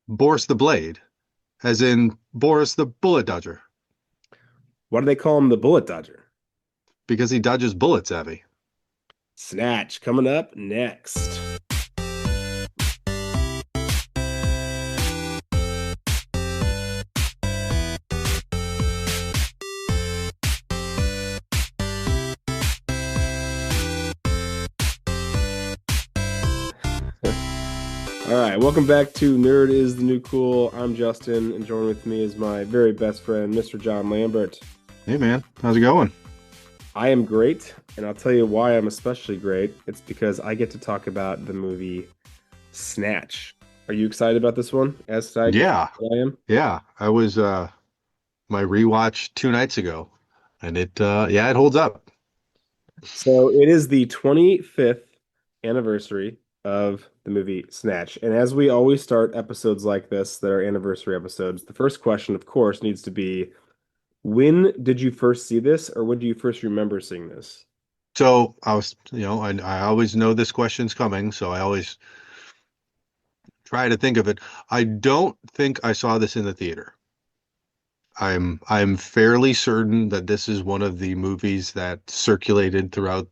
Boris the Blade, as in Boris the Bullet Dodger, Why do they call him the bullet dodger? because he dodges bullets, Abby. Snatch coming up next. All right, welcome back to Nerd is the New Cool. I'm Justin, and joining with me is my very best friend, Mr. John Lambert. Hey man, how's it going? I am great, and I'll tell you why I'm especially great. It's because I get to talk about the movie Snatch. Are you excited about this one? As Yeah, I am. yeah. I was my rewatch 2 nights ago, and it holds up. So it is the 25th anniversary of the movie Snatch. And as we always start episodes like this that are anniversary episodes, the first question, of course, needs to be when did you first see this, or when do you first remember seeing this? So I was, I always know this question's coming, so I always try to think of it. I don't think I saw this in the theater. I'm fairly certain that this is one of the movies that circulated throughout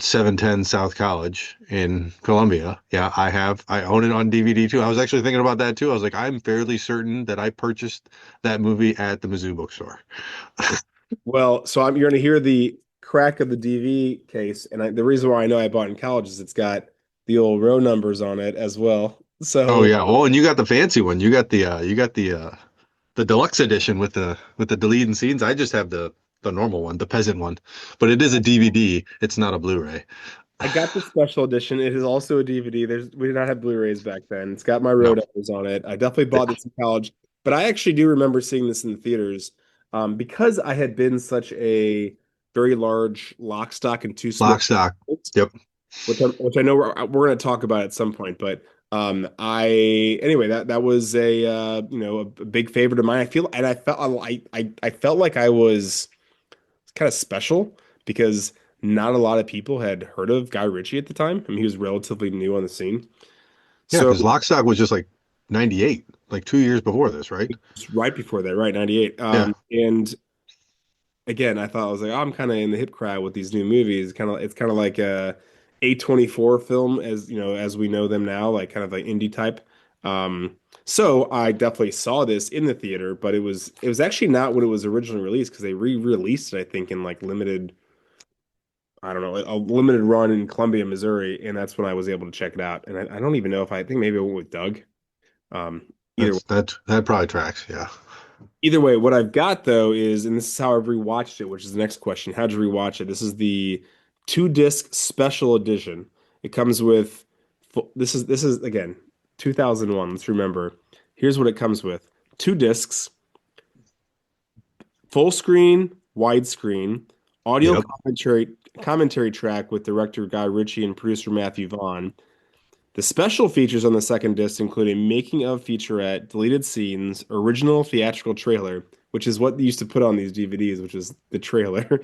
710 South College in Columbia. Yeah, I own it on DVD too. I was actually thinking about that too. I was like, I'm fairly certain that I purchased that movie at the Mizzou bookstore. Well, you're going to hear the crack of the DV case, and the reason why I know I bought it in college is it's got the old row numbers on it as well. Oh So yeah. Oh, and you got the fancy one. You got the deluxe edition with the deleted scenes. I just have the normal one, the peasant one. But it is a DVD. It's not a Blu-ray. I got the special edition. It is also a DVD. We did not have Blu-rays back then. It's got my No. road numbers on it. I definitely Yeah. bought this in college, but I actually do remember seeing this in the theaters because I had been such a very large lock, stock, and two Lock, smoke, stock. Yep. which I know we're going to talk about at some point. But I anyway that was a a big favorite of mine. I felt like I was kind of special because not a lot of people had heard of Guy Ritchie at the time. I mean, he was relatively new on the scene. Yeah, So because Lock, Stock was just like 98, like 2 years before this, right? it's right before that, right, 98. Yeah. And again, I thought I was like, oh, I'm kind of in the hip crowd with these new movies. It's kind of like a A24 film as as we know them now, like kind of like indie type. So I definitely saw this in the theater, but it was actually not when it was originally released because they re-released it, I think, in like limited I don't know, a limited run in Columbia, Missouri, and that's when I was able to check it out. And I don't even know if I think maybe I went with Doug. Um, either That probably tracks. Yeah. either way, what I've got though is, and this is how I've rewatched it, which is the next question. How'd you rewatch it? This is the two disc special edition. It comes with this is again 2001. Let's remember. Here's what it comes with: two discs, full screen, widescreen, audio Yep. commentary track with director Guy Ritchie and producer Matthew Vaughn. The special features on the second disc include a making of featurette, deleted scenes, original theatrical trailer, which is what they used to put on these DVDs, which is the trailer,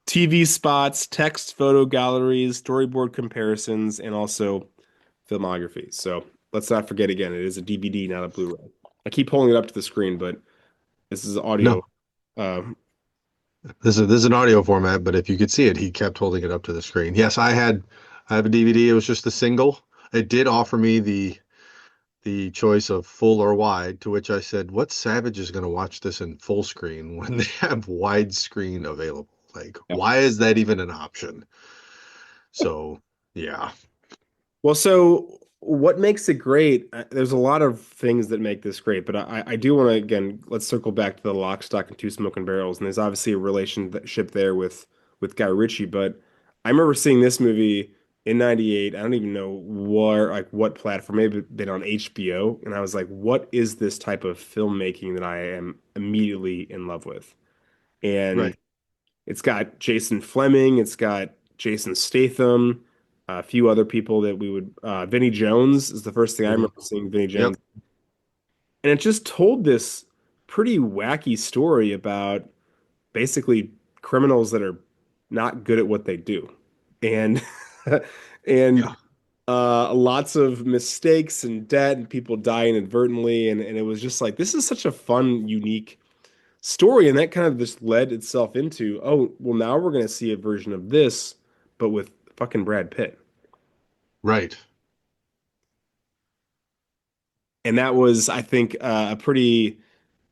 TV spots, text photo galleries, storyboard comparisons, and also filmography. So let's not forget again, it is a DVD, not a Blu-ray. I keep holding it up to the screen, but this is audio. No, Um, this is an audio format, but if you could see it, he kept holding it up to the screen. Yes, I have a DVD. It was just a single. It did offer me the choice of full or wide, to which I said, "What savage is going to watch this in full screen when they have widescreen available? Like, yeah. why is that even an option?" So, yeah. Well, so what makes it great? There's a lot of things that make this great, but I do want to again let's circle back to the lock, stock, and two smoking barrels. And there's obviously a relationship there with Guy Ritchie, but I remember seeing this movie in '98. I don't even know where like what platform, maybe been on HBO, and I was like, what is this type of filmmaking that I am immediately in love with? And Right. it's got Jason Fleming, it's got Jason Statham, a few other people that we would. Vinnie Jones is the first thing I Hmm. remember seeing Vinnie Yep. Jones, and it just told this pretty wacky story about basically criminals that are not good at what they do, and and Yeah. Lots of mistakes and debt and people die inadvertently, and it was just like this is such a fun, unique story, and that kind of just led itself into, oh, well, now we're gonna see a version of this, but with fucking Brad Pitt. Right. And that was, I think, a pretty,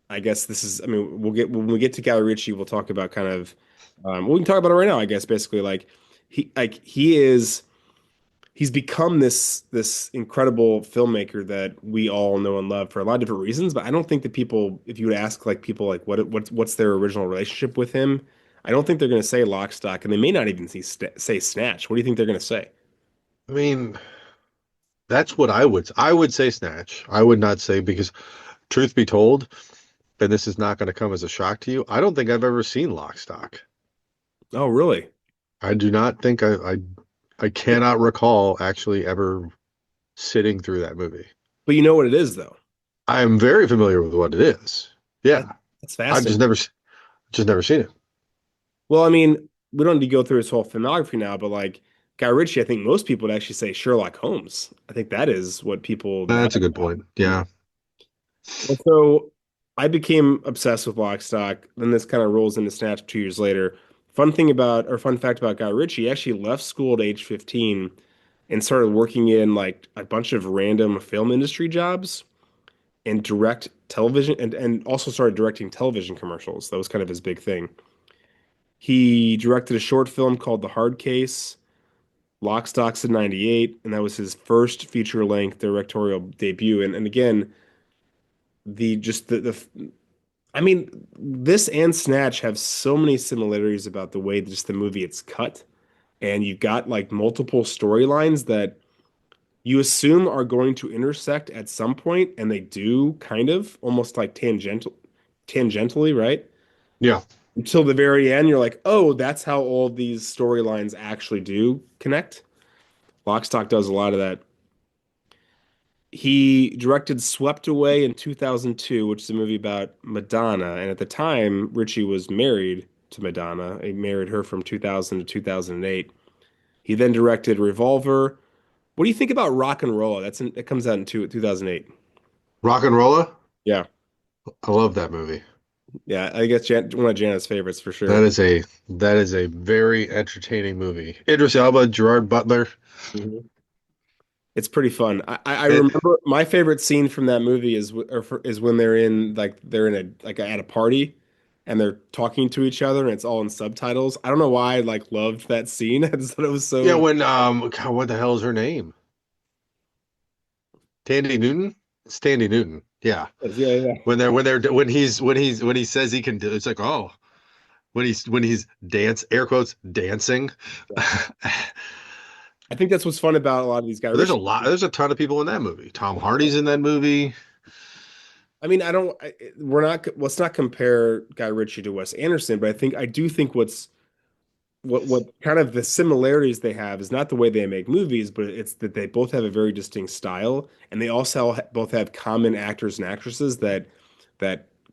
I guess this is, I mean, we'll get when we get to Guy Ritchie, we'll talk about kind of, we can talk about it right now, I guess, basically, he is. He's become this incredible filmmaker that we all know and love for a lot of different reasons. But I don't think that people, if you would ask like people like what's their original relationship with him, I don't think they're going to say Lock, Stock, and they may not even say Snatch. What do you think they're going to say? I mean, that's what I would say Snatch. I would not say because truth be told, and this is not going to come as a shock to you, I don't think I've ever seen Lock, Stock. Oh, really? I do not think I cannot recall actually ever sitting through that movie. But you know what it is though. I am very familiar with what it is. That, Yeah. that's I've fascinating. just never seen it. Well, I mean, we don't need to go through his whole filmography now, but like Guy Ritchie, I think most people would actually say Sherlock Holmes. I think that is what people now. That's a good point. Yeah. Well, so I became obsessed with Lock, Stock. Then this kind of rolls into Snatch 2 years later. Fun fact about Guy Ritchie, he actually left school at age 15 and started working in like a bunch of random film industry jobs and direct television and also started directing television commercials. That was kind of his big thing. He directed a short film called The Hard Case, Lock, Stocks in '98, and that was his first feature-length directorial debut. And again, the I mean, this and Snatch have so many similarities about the way just the movie it's cut, and you've got like multiple storylines that you assume are going to intersect at some point, and they do kind of almost like tangentially, right? Yeah. Until the very end, you're like, oh, that's how all these storylines actually do connect. Lockstock does a lot of that. He directed Swept Away in 2002, which is a movie about Madonna. And at the time, Ritchie was married to Madonna. He married her from 2000 to 2008. He then directed Revolver. What do you think about Rock and Roll? It comes out in 2008. Rock and Rolla? Yeah. I love that movie. Yeah. I guess one of Janet's favorites for That sure. is a very entertaining movie. Idris Elba, Gerard Butler. Mhm. It's pretty fun. I It, remember my favorite scene from that movie is when they're in a like at a party and they're talking to each other and it's all in subtitles. I don't know why I like loved that scene. I just thought it was yeah, so when God, what the hell is her name? Tandy Newton? It's Tandy Newton. Yeah. yeah, yeah. When he says he can do it's like, oh, when he's air quotes dancing. Yeah. I think that's what's fun about a lot of these Guy There's a Ritchie. lot. There's a ton of people in that movie. Tom Hardy's in that movie. I mean, I don't. We're not. Let's not compare Guy Ritchie to Wes Anderson, but I do think what kind of the similarities they have is not the way they make movies, but it's that they both have a very distinct style, and they also both have common actors and actresses that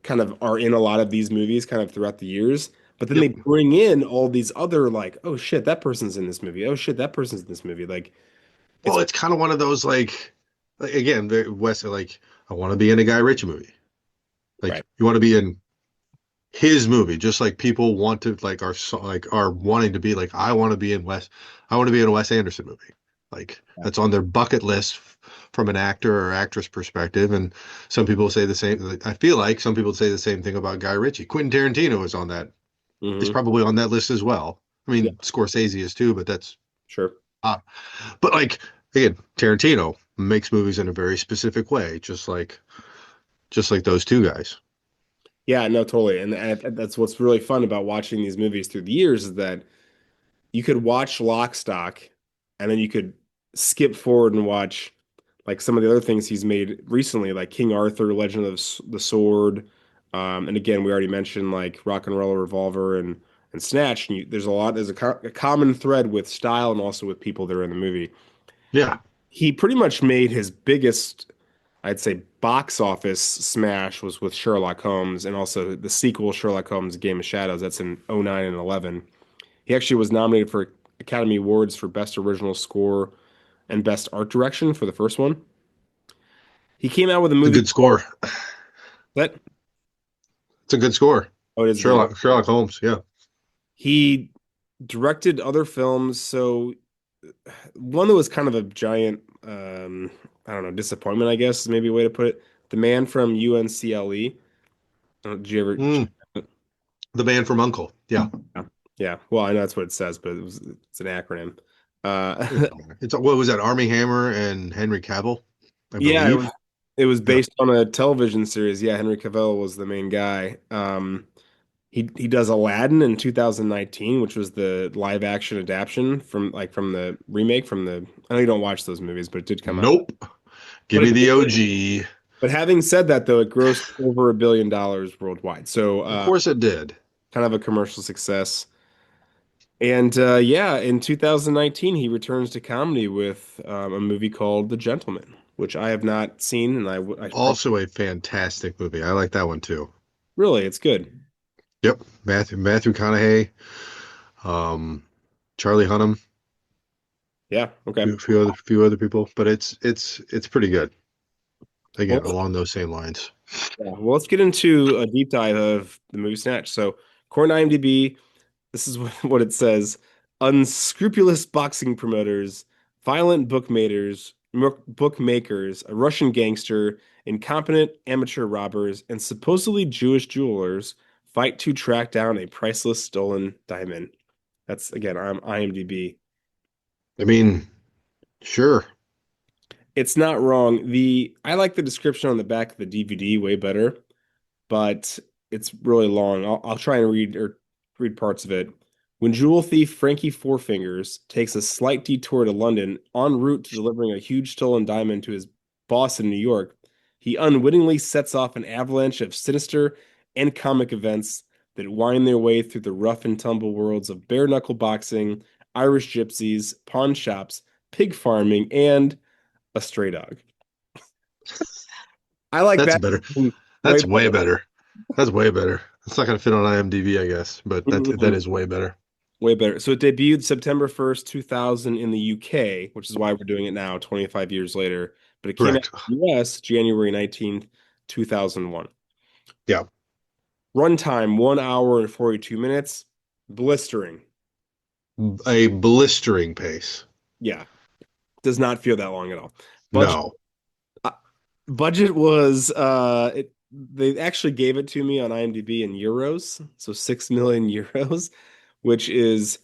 kind of are in a lot of these movies kind of throughout the years. But then they Yep. bring in all these other like, oh shit, that person's in this movie. Oh shit, that person's in this movie. Like it's Well, it's kind of one of those like again, very West. Like I want to be in a Guy Ritchie movie. right. Like you want to be in his movie, just like people want to are wanting to be like I want to be in Wes. I want to be in a Wes Anderson movie. Like that's on their bucket list from an actor or actress perspective. And some people say the same. Like, I feel like some people say the same thing about Guy Ritchie. Quentin Tarantino is on that. He's Hmm. probably on that list as well. I Yeah, mean, Scorsese is too, but that's sure. uh, but like again, Tarantino makes movies in a very specific way, just like those two guys. Yeah, no, totally. And that's what's really fun about watching these movies through the years is that you could watch Lock, Stock, and then you could skip forward and watch like some of the other things he's made recently, like King Arthur, Legend of the Sword, and again, we already mentioned like Rock and Roll Revolver and Snatch. And there's a common thread with style and also with people that are in the movie. Yeah. He pretty much made his biggest, I'd say, box office smash was with Sherlock Holmes and also the sequel Sherlock Holmes Game of Shadows. That's in '09 and '11. He actually was nominated for Academy Awards for Best Original Score and Best Art Direction for the first one. He came out with a It's a movie good score. that It's a good score. oh, it is a good one. Sherlock Holmes. Yeah. He directed other films, so one that was kind of a giant, I don't know, disappointment, I guess is maybe a way to put it. The Man from UNCLE. Did you ever check Mm, it? the man from Uncle. Yeah. Yeah. Yeah. Well, I know that's what it says, but it's an acronym. It Uh, don't matter. It's what was that? Army Hammer and Henry Cavill, I yeah, believe. it was Yeah. based on a television series. Yeah, Henry Cavill was the main guy. He does Aladdin in 2019, which was the live action adaptation from the remake from the. I know you don't watch those movies, but it did come out. Nope. Give But me it the did. OG. But having said that, though, it grossed over $1 billion worldwide. So Of course it did. kind of a commercial success. And yeah, in 2019, he returns to comedy with a movie called The Gentleman, which I have not seen, and I probably Also a fantastic movie. I like that one too. really it's good. Yep. Matthew McConaughey, um, Charlie Hunnam, Yeah. Okay. few other people, but it's pretty good. Well, Again, along those same lines. yeah. Well, let's get into a deep dive of the movie Snatch. So, according to IMDb, this is what it says: unscrupulous boxing promoters, violent bookmakers, a Russian gangster, incompetent amateur robbers, and supposedly Jewish jewelers fight to track down a priceless stolen diamond. That's again on IMDb. I mean, sure. It's not wrong. The I like the description on the back of the DVD way better, but it's really long. I'll try and read parts of it. When jewel thief Frankie Fourfingers takes a slight detour to London en route to delivering a huge stolen diamond to his boss in New York, he unwittingly sets off an avalanche of sinister and comic events that wind their way through the rough and tumble worlds of bare knuckle boxing, Irish gypsies, pawn shops, pig farming, and a stray dog. I like That's that better. way That's way better. That's way better. It's not gonna fit on IMDb, I guess, but that better. is way better. Way better. So it debuted September 1st, 2000 in the UK, which is why we're doing it now, 25 years later. But it came out Correct. in the US January 19th, 2001. Yeah. Runtime 1 hour and 42 minutes. Blistering. A blistering pace. Yeah, does not feel that long at all. Budget No. uh, budget was they actually gave it to me on IMDb in euros, so 6 million euros, which is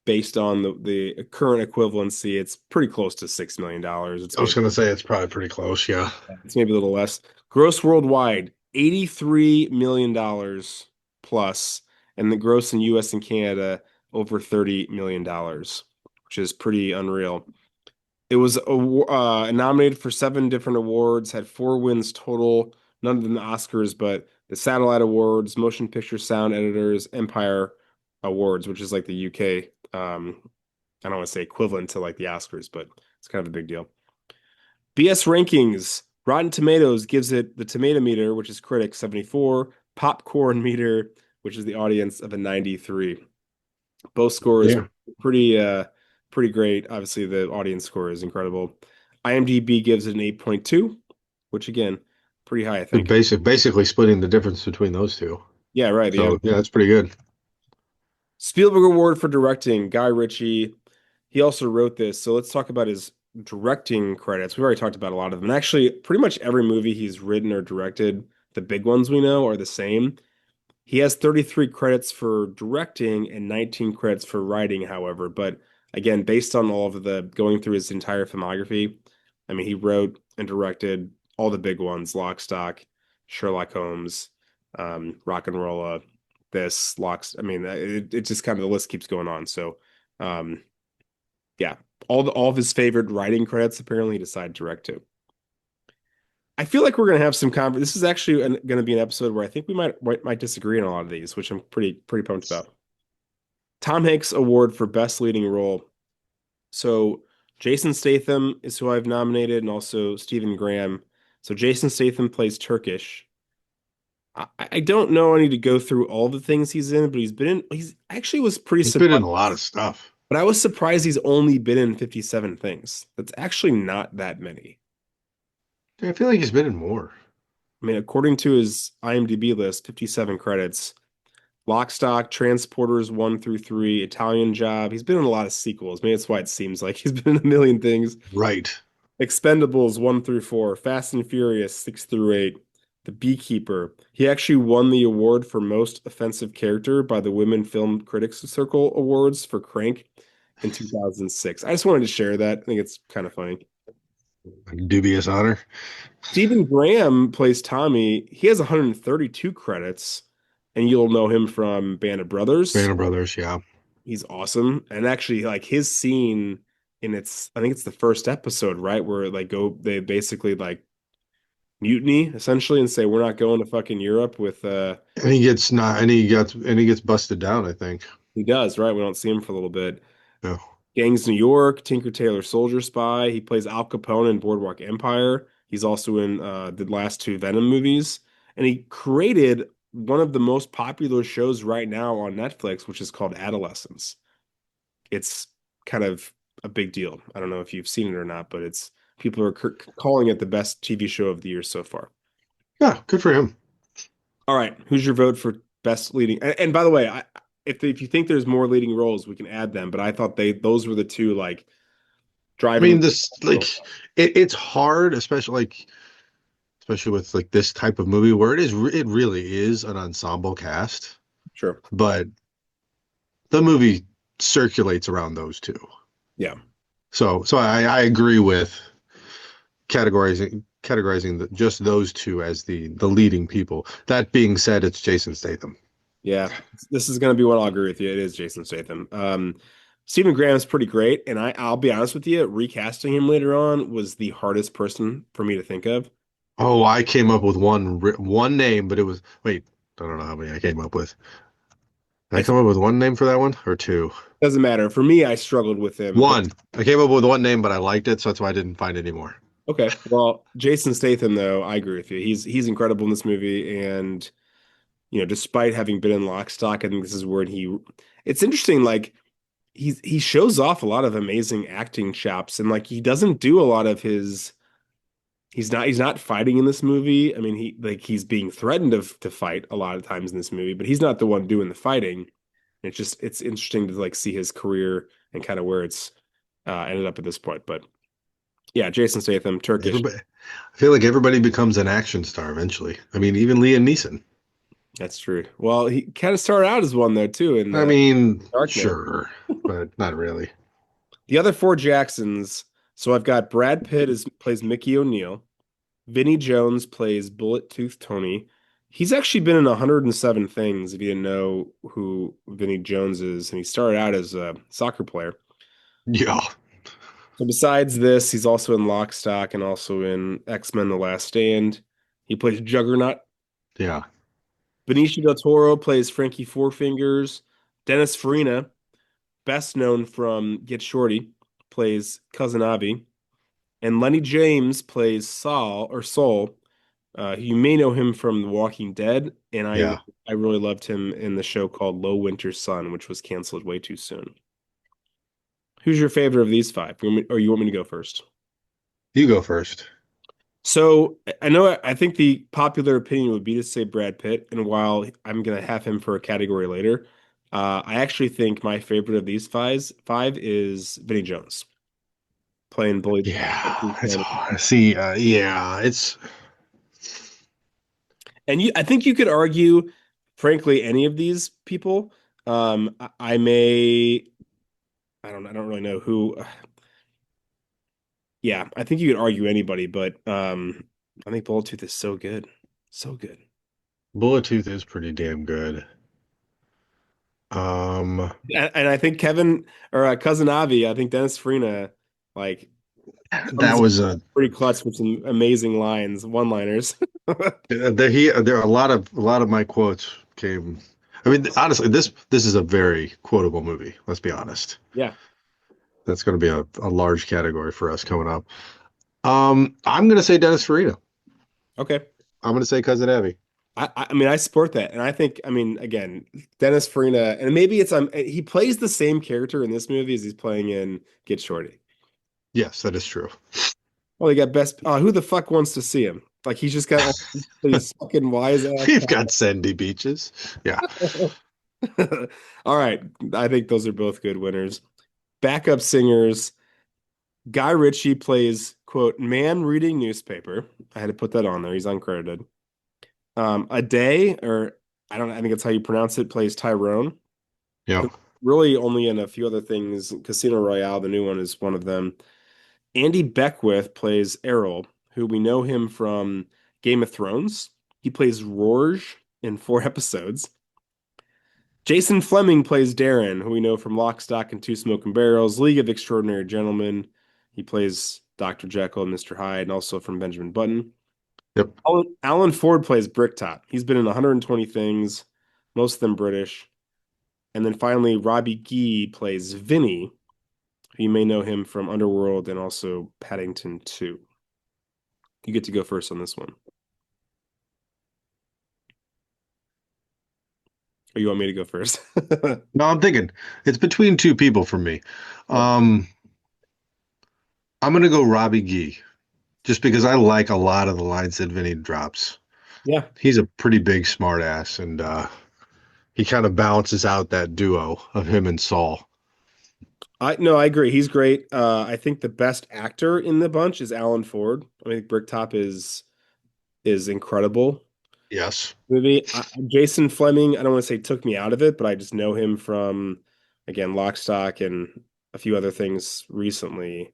based on the current equivalency, it's pretty close to $6 million. I was gonna say it's probably pretty close, yeah. It's maybe a little less. Gross worldwide, $83 million plus, and the gross in US and Canada over $30 million, which is pretty unreal. It was nominated for 7 different awards, had 4 wins total, none of them the Oscars, but the Satellite Awards, Motion Picture Sound Editors, Empire Awards, which is like the UK. I don't want to say equivalent to like the Oscars, but it's kind of a big deal. BS rankings. Rotten Tomatoes gives it the tomato meter, which is critics 74, popcorn meter, which is the audience of a 93. Both scores are Yeah. pretty great. Obviously, the audience score is incredible. IMDb gives it an 8.2, which again, pretty high, I think. Basically splitting the difference between those two. Yeah, right. Yeah. So yeah, that's pretty good. Spielberg Award for directing, Guy Ritchie. He also wrote this. So let's talk about his directing credits. We've already talked about a lot of them. And actually, pretty much every movie he's written or directed, the big ones we know, are the same. He has 33 credits for directing and 19 credits for writing, however. But again, based on all of the going through his entire filmography, I mean, he wrote and directed all the big ones: Lock, Stock, Sherlock Holmes, Rock and Rolla, this, Locks. I mean, it just kind of the list keeps going on. So, um, yeah, all of his favorite writing credits apparently he decided to direct to. I feel like we're gonna have some This is actually going to be an episode where I think we might disagree on a lot of these, which I'm pretty pumped about. Tom Hanks Award for Best Leading Role. So Jason Statham is who I've nominated, and also Stephen Graham. So Jason Statham plays Turkish. I don't know. I need to go through all the things he's in, but he's actually was pretty He's been in symbolic. a lot of stuff. But I was surprised he's only been in 57 things. That's actually not that many. I feel like he's been in more. I mean, according to his IMDb list, 57 credits. Lock, Stock, Transporters 1 through 3, Italian Job. He's been in a lot of sequels. Maybe that's why it seems like he's been in a million things. Right. Expendables 1 through 4, Fast and Furious 6 through 8, The Beekeeper. He actually won the award for most offensive character by the Women Film Critics Circle Awards for Crank in 2006. I just wanted to share that. I think it's kind of funny. Dubious honor. Stephen Graham plays Tommy. He has 132 credits, and you'll know him from Band of Brothers. Band of Brothers, yeah. He's awesome. And actually, like his scene in I think it's the first episode, right? Where they basically like mutiny essentially and say, we're not going to fucking Europe with, And he gets not, and he gets busted down, I think. he does, right? We don't see him for a little bit. Yeah. Gangs New York, Tinker Tailor Soldier Spy. He plays Al Capone in Boardwalk Empire. He's also in the last two Venom movies. And he created one of the most popular shows right now on Netflix, which is called Adolescence. It's kind of a big deal. I don't know if you've seen it or not, but it's people are calling it the best TV show of the year so far. Yeah, good for him. All right, who's your vote for best leading? And by the way, if you think there's more leading roles, we can add them. But I thought those were the two like I driving. mean, this like it's hard, especially with like this type of movie where it really is an ensemble cast, Sure. but the movie circulates around those two. Yeah. So I agree with categorizing just those two as the leading people. That being said, it's Jason Statham. Yeah. This is going to be what I'll agree with you. It is Jason Statham. Stephen Graham's pretty great, and I'll be honest with you, recasting him later on was the hardest person for me to think of. Oh, I came up with one name, but it was wait, I don't know how many I came up with. Did I It come up with one name for that one or two? doesn't matter. For me, I struggled with him, but One. I came up with one name, but I liked it, so that's why I didn't find any more. okay. Well, Jason Statham, though, I agree with you. He's incredible in this movie, and despite having been in Lock, Stock, I think this is where he. It's interesting, like he shows off a lot of amazing acting chops, and like he doesn't do a lot of his. He's not fighting in this movie. I mean, he's being threatened to fight a lot of times in this movie, but he's not the one doing the fighting. It's interesting to like see his career and kind of where it's ended up at this point. But yeah, Jason Statham, Turkish. Everybody, I feel like everybody becomes an action star eventually. I mean, even Liam Neeson. That's true. Well, he kind of started out as one though too in I mean, Darkness. sure, but not really. The other four Jacksons. So I've got Brad Pitt plays Mickey O'Neill. Vinny Jones plays Bullet Tooth Tony. He's actually been in 107 things. If you didn't know who Vinny Jones is, and he started out as a soccer player. Yeah, So besides this, he's also in Lock, Stock and also in X-Men: The Last Stand. He plays Juggernaut. yeah, Benicio del Toro plays Frankie Four Fingers. Dennis Farina, best known from Get Shorty, plays Cousin Avi. And Lenny James plays Saul or Soul. You may know him from The Walking Dead, and I yeah. I really loved him in the show called Low Winter Sun, which was canceled way too soon. Who's your favorite of these five? Or you want me to go first? You go first. So I know I think the popular opinion would be to say Brad Pitt, and while I'm gonna have him for a category later, I actually think my favorite of these five is Vinny Jones playing bully. Yeah, it's hard. See, yeah, it's And I think you could argue, frankly, any of these people. I may, I don't really know who. Yeah, I think you could argue anybody, but I think Bulletooth is so good, so good. Bullet Tooth is pretty damn good. Um, And I think Kevin or Cousin Avi, I think Dennis Farina, like that comes in was a pretty clutch with some amazing lines, one-liners. there are a lot of my quotes came. I mean, honestly, this is a very quotable movie. Let's be honest. Yeah. That's going to be a large category for us coming up. I'm going to say Dennis Farina. Okay. I'm going to say Cousin Abby. I mean, I support that, and I think, I mean, again, Dennis Farina, and maybe it's he plays the same character in this movie as he's playing in Get Shorty. Yes, that is true. Well, they got best. Who the fuck wants to see him? Like he's just got all these fucking wise ass. We've got sandy beaches. Yeah. All right, I think those are both good winners. Backup singers. Guy Ritchie plays, quote, man reading newspaper. I had to put that on there. He's uncredited. A day, or I don't know, I think that's how you pronounce it, plays Tyrone. Yep. Really only in a few other things. Casino Royale, the new one, is one of them. Andy Beckwith plays Errol, who we know him from Game of Thrones. He plays Rorge in 4 episodes. Jason Fleming plays Darren, who we know from Lock, Stock, and Two Smoking Barrels, League of Extraordinary Gentlemen. He plays Dr. Jekyll and Mr. Hyde, and also from Benjamin Button. Yep. Alan Ford plays Bricktop. He's been in 120 things, most of them British. And then finally, Robbie Gee plays Vinny. You may know him from Underworld and also Paddington 2. You get to go first on this one. Or you want me to go first? No, I'm thinking it's between two people for me. Oh, Um, I'm gonna go Robbie Gee, just because I like a lot of the lines that Vinny drops. yeah. He's a pretty big smart ass, and he kind of balances out that duo of him and Saul. I agree. He's great. I think the best actor in the bunch is Alan Ford. I think Bricktop is incredible. Yes. Movie. Jason Fleming, I don't want to say took me out of it, but I just know him from, again, Lock, Stock, and a few other things recently.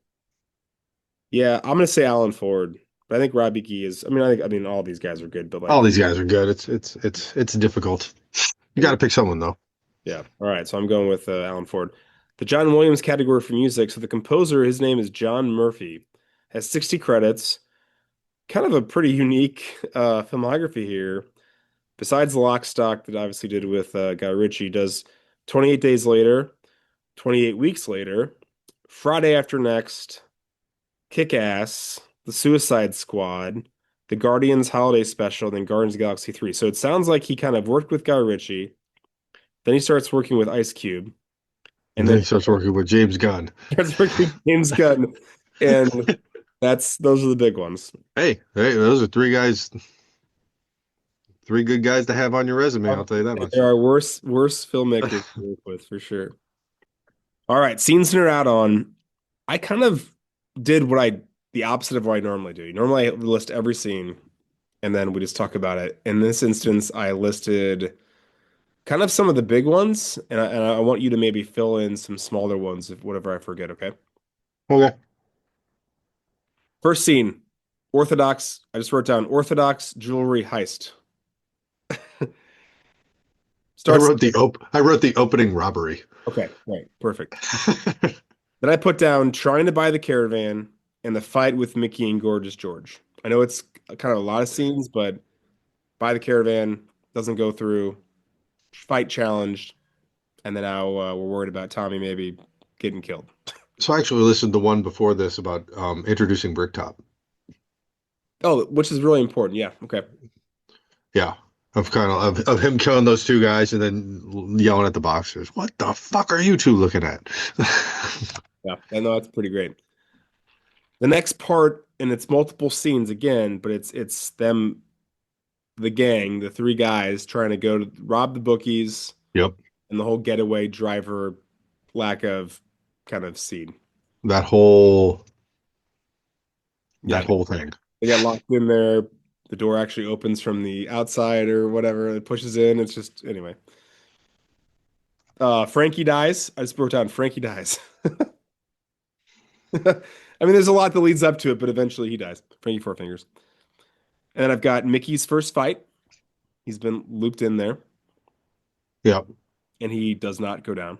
Yeah, I'm gonna say Alan Ford, but I think Robbie Gee is. I mean, all these guys are good, but All like, these guys are good. It's difficult. You got to pick someone though. yeah. All right, so I'm going with Alan Ford. The John Williams category for music. So the composer, his name is John Murphy, has 60 credits. Kind of a pretty unique filmography here. Besides the Lock, Stock that obviously did with Guy Ritchie, does 28 Days Later, 28 Weeks Later, Friday After Next, Kick Ass, The Suicide Squad, The Guardians Holiday Special, then Guardians of the Galaxy 3. So it sounds like he kind of worked with Guy Ritchie, then he starts working with Ice Cube, And and then then he starts working with James Gunn. starts working with James Gunn. And those are the big ones. Hey, those are three guys, three good guys to have on your resume. I'll tell you that much. There are worse filmmakers to work with for sure. All right, scenes that are out on. I kind of did the opposite of what I normally do. Normally, I list every scene and then we just talk about it. In this instance, I listed kind of some of the big ones, and I want you to maybe fill in some smaller ones if whatever I forget. Okay. Okay. First scene, Orthodox. I just wrote down Orthodox jewelry heist. Starts. I wrote the opening robbery. Okay, right, perfect. Then I put down trying to buy the caravan and the fight with Mickey and Gorgeous George. I know it's kind of a lot of scenes, but buy the caravan doesn't go through. Fight challenged, and then now we're worried about Tommy maybe getting killed. So I actually listened to one before this about introducing Bricktop. Oh, which is really important. Yeah. Okay. Yeah. Of kind of him killing those two guys and then yelling at the boxers. What the fuck are you two looking at? Yeah. I know that's pretty great. The next part, and it's multiple scenes again, but it's them, the gang, the three guys trying to go to rob the bookies, Yep. and the whole getaway driver lack of kind of scene. That whole Yeah. that whole thing. They get locked in there. The door actually opens from the outside or whatever. It pushes in. It's just anyway. Frankie dies. I just wrote down Frankie dies. I mean, there's a lot that leads up to it, but eventually he dies. Frankie Four Fingers. And then I've got Mickey's first fight. He's been looped in there, Yep. and he does not go down.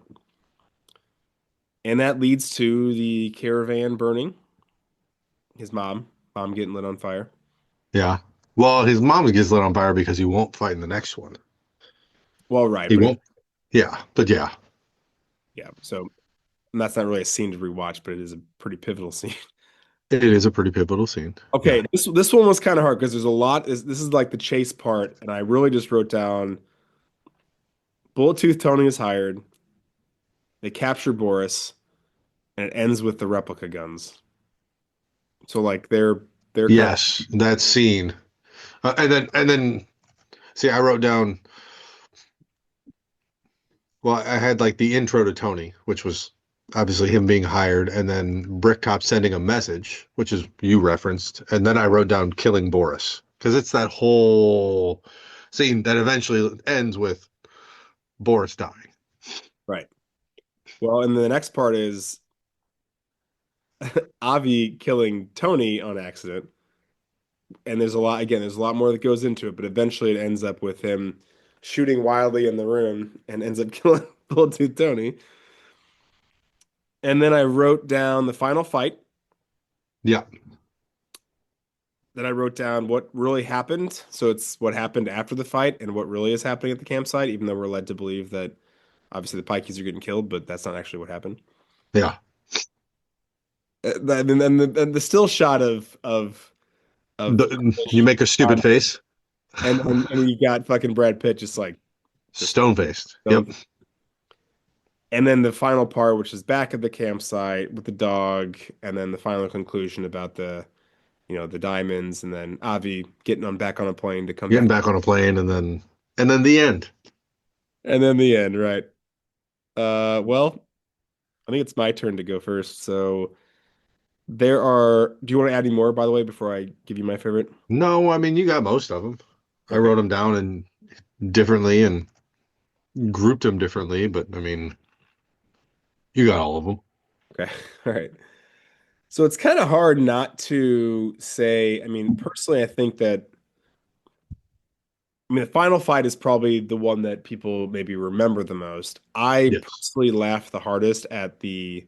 And that leads to the caravan burning. His mom getting lit on fire. Yeah. Well, his mom gets lit on fire because he won't fight in the next one. Well, right, He but won't. Yeah, but yeah. yeah. So and that's not really a scene to rewatch, but it is a pretty pivotal scene. It is a pretty pivotal scene. Yeah. Okay, this one was kind of hard because there's a lot. This is like the chase part, and I really just wrote down Bullet Tooth Tony is hired. They capture Boris, and it ends with the replica guns. So like they're kind of Yes, that scene. And then see, I wrote down. Well, I had like the intro to Tony, which was obviously him being hired, and then Brick Cop sending a message, which is you referenced, and then I wrote down killing Boris because it's that whole scene that eventually ends with Boris dying. right. Well, and the next part is Avi killing Tony on accident. And there's a lot, again, there's a lot more that goes into it, but eventually it ends up with him shooting wildly in the room and ends up killing Bullet Tooth Tony. And then I wrote down the final fight. Yeah, Then I wrote down what really happened. So it's what happened after the fight and what really is happening at the campsite, even though we're led to believe that obviously the Pikeys are getting killed, but that's not actually what happened. yeah. And the still shot of You make a stupid face, and you got fucking Brad Pitt just stone faced. Yep. don't. And then the final part, which is back at the campsite with the dog, and then the final conclusion about the diamonds, and then Avi getting on back on a plane to come Getting back, back on a plane, and then the end. and then the end, right? Well, I think it's my turn to go first. So there are. Do you want to add any more, by the way, before I give you my favorite? No, I mean you got most of them. I Okay. wrote them down and differently and grouped them differently, but I mean you got all of them. Okay. All right. So it's kind of hard not to say. I mean, personally, I think that. I mean, the final fight is probably the one that people maybe remember the most. I Yes. personally laughed the hardest at the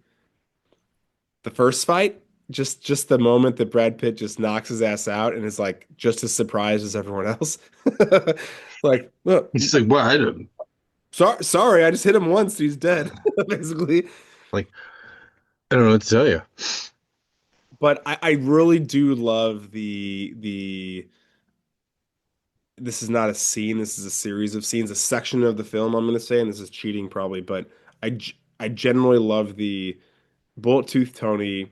first fight. Just the moment that Brad Pitt just knocks his ass out and is like just as surprised as everyone else. Like, look, It's like, well, I didn't sorry, I just hit him once, he's dead, basically. like I don't know what to tell you. But I really do love the this is not a scene, this is a series of scenes, a section of the film, I'm going to say, and this is cheating probably, but I generally love the Bullet Tooth Tony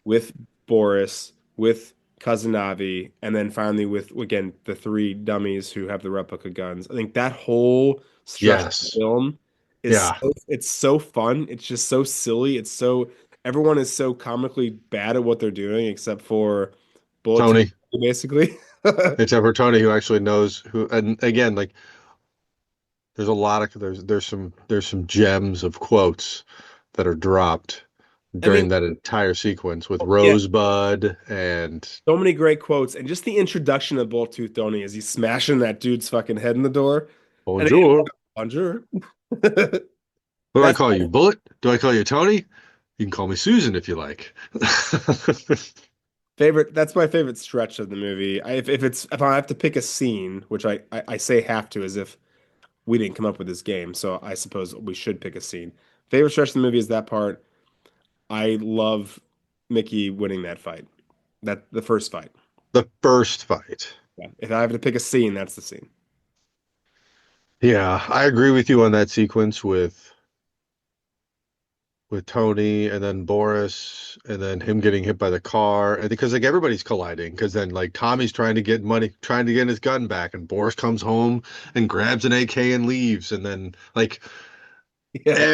with Boris, with Cousin Avi, and then finally with again the three dummies who have the replica guns. I think that whole stretch of the Yes. film is Yeah. it's so fun. It's just so silly. It's so everyone is so comically bad at what they're doing except for Bullet Tooth, Tony. basically. Except for Tony who actually knows who and again, like there's a lot of there's some gems of quotes that are dropped I mean, during that entire sequence with yeah, Rosebud and so many great quotes, and just the introduction of Bullet Tooth Tony as he's smashing that dude's fucking head in the door, and Bonjour. bonjour. What do I That's call you? Bullet? Do I call you Tony? You can call me Susan if you like. favorite. That's my favorite stretch of the movie. If I have to pick a scene, which I say have to, as if we didn't come up with this game, so I suppose we should pick a scene. Favorite stretch of the movie is that part. I love Mickey winning that fight. That the first fight. The first fight. Yeah. If I have to pick a scene, that's the scene. Yeah, I agree with you on that sequence with Tony and then Boris and then him getting hit by the car and because like everybody's colliding because then like Tommy's trying to get money trying to get his gun back and Boris comes home and grabs an AK and leaves and then like Yeah.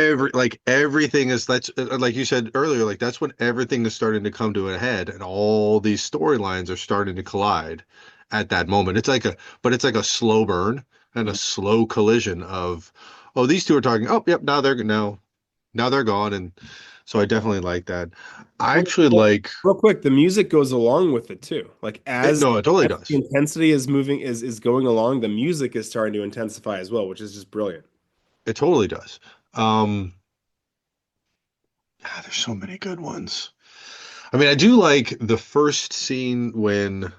everything is that's like you said earlier like that's when everything is starting to come to a head and all these storylines are starting to collide at that moment. It's like a slow burn and a slow collision of oh these two are talking oh yep now they're gone, and so I definitely like that. I actually Well, like real quick, the music goes along with it too. Like it. No, it totally as the does. intensity is moving is going along, the music is starting to intensify as well, which is just brilliant. It totally does. Um, there's so many good ones. I mean, I do like the first scene when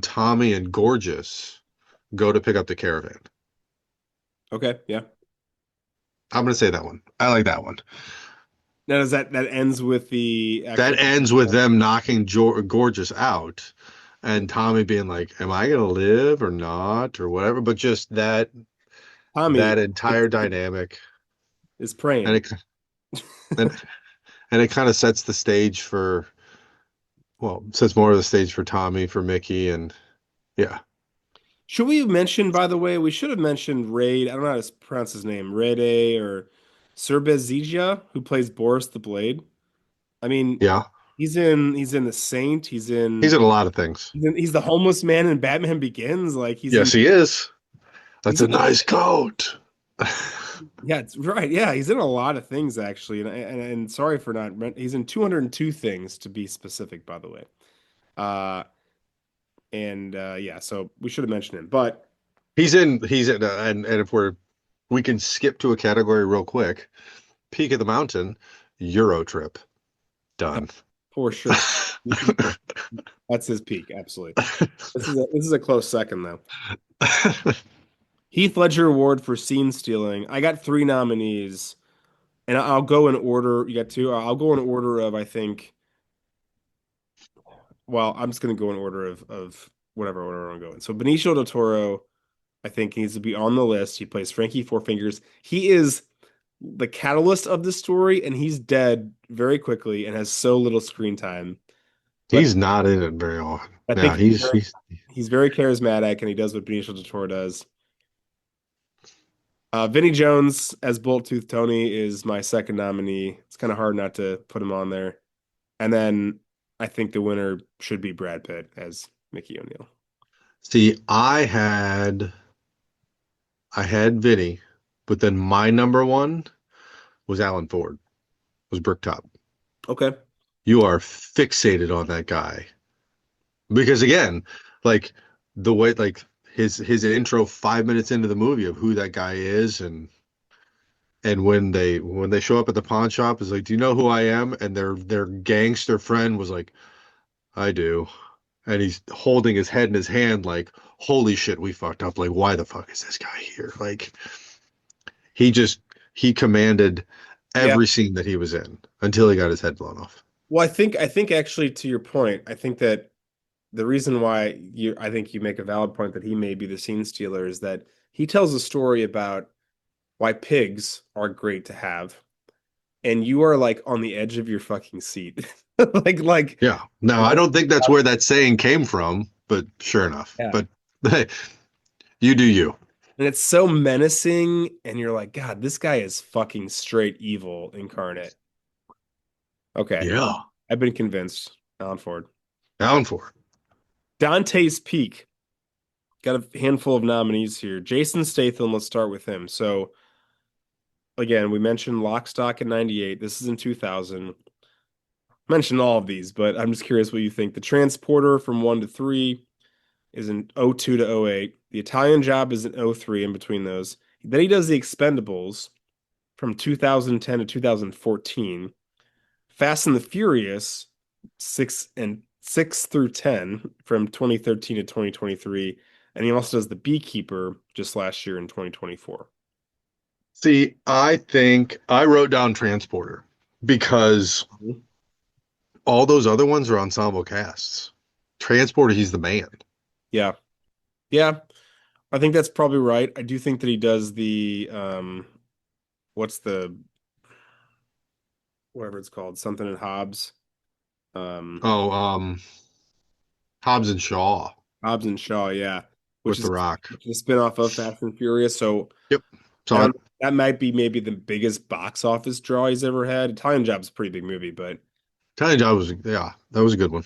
Tommy and Gorgeous go to pick up the caravan. Okay, yeah. I'm gonna say that one. I like that one. Now, does that ends with the That actual? ends with them knocking Gorgeous out, and Tommy being like, "Am I gonna live or not or whatever?" But just Tommy that entire dynamic, is and praying. and and it kind of sets the stage for sets more of the stage for Tommy, for Mickey, and yeah, Should we mention, by the way, we should have mentioned Raid. I don't know how to pronounce his name, Rade or Serbezija, who plays Boris the Blade. I mean, yeah. he's in The Saint. He's He's in in a lot of things. he's the homeless man in Batman Begins. Like Yes, he is. That's he's a in nice coat. yeah, it's right. Yeah, he's in a lot of things actually. And sorry for not he's in 202 things to be specific, by the way. Uh and yeah, so we should have mentioned him. But He's in, and if we can skip to a category real quick. Peak of the Mountain, Euro Trip, done. for sure. That's his peak, absolutely. This is a close second though. Heath Ledger Award for scene stealing. I got three nominees, and I'll go in order. You got two. I'll go in order of I think. Well, I'm just gonna go in order of whatever order I'm going. So Benicio del Toro, I think needs to be on the list. He plays Frankie Four Fingers. He is the catalyst of the story, and he's dead very quickly and has so little screen time. But He's not in it very often. I Yeah, think he's he's very charismatic, and he does what Benicio del Toro does. Vinnie Jones as Bullet Tony is my second nominee. It's kind of hard not to put him on there. And then I think the winner should be Brad Pitt as Mickey O'Neill. see, I had Vinny, but then my number one was Alan Ford, was Bricktop. Okay. You are fixated on that guy. Because again, like the way like his intro 5 minutes into the movie of who that guy is, and when they show up at the pawn shop is like, do you know who I am? And their gangster friend was like, I do. And he's holding his head in his hand like, holy shit, we fucked up. Like, why the fuck is this guy here? Like he just he commanded Yeah. every scene that he was in until he got his head blown off. Well, I think actually to your point, I think that the reason why I think you make a valid point that he may be the scene stealer is that he tells a story about why pigs are great to have, and you are like on the edge of your fucking seat. Like Yeah. Now, I don't think that's where that saying came from, but sure enough. yeah. But hey, you do you. And it's so menacing, and you're like, God, this guy is fucking straight evil incarnate. Okay, Yeah. I've been convinced. Alan Ford. Down for it. Dante's Peak. Got a handful of nominees here. Jason Statham, let's start with him. So, again, we mentioned Lock, Stock in 98. This is in 2000. Mentioned all of these, but I'm just curious what you think. The Transporter from 1 to 3 is in '02 to '08. The Italian Job is in '03 in between those. Then he does The Expendables from 2010 to 2014. Fast and the Furious 6 through 10 from 2013 to 2023. And he also does The Beekeeper just last year in 2024. See, I think I wrote down Transporter because all those other ones are ensemble casts. Transporter, he's the man. Yeah. Yeah. I think that's probably right. I do think that he does the what's the whatever it's called, something in Hobbs. Um Oh, Hobbs and Shaw Hobbs and Shaw, yeah. Which with is The Rock. a spin-off of Fast and Furious. So Yep. I Saw it. don't that might be maybe the biggest box office draw he's ever had. Italian Job's a pretty big movie, but Italian Job was, yeah, that was a good one.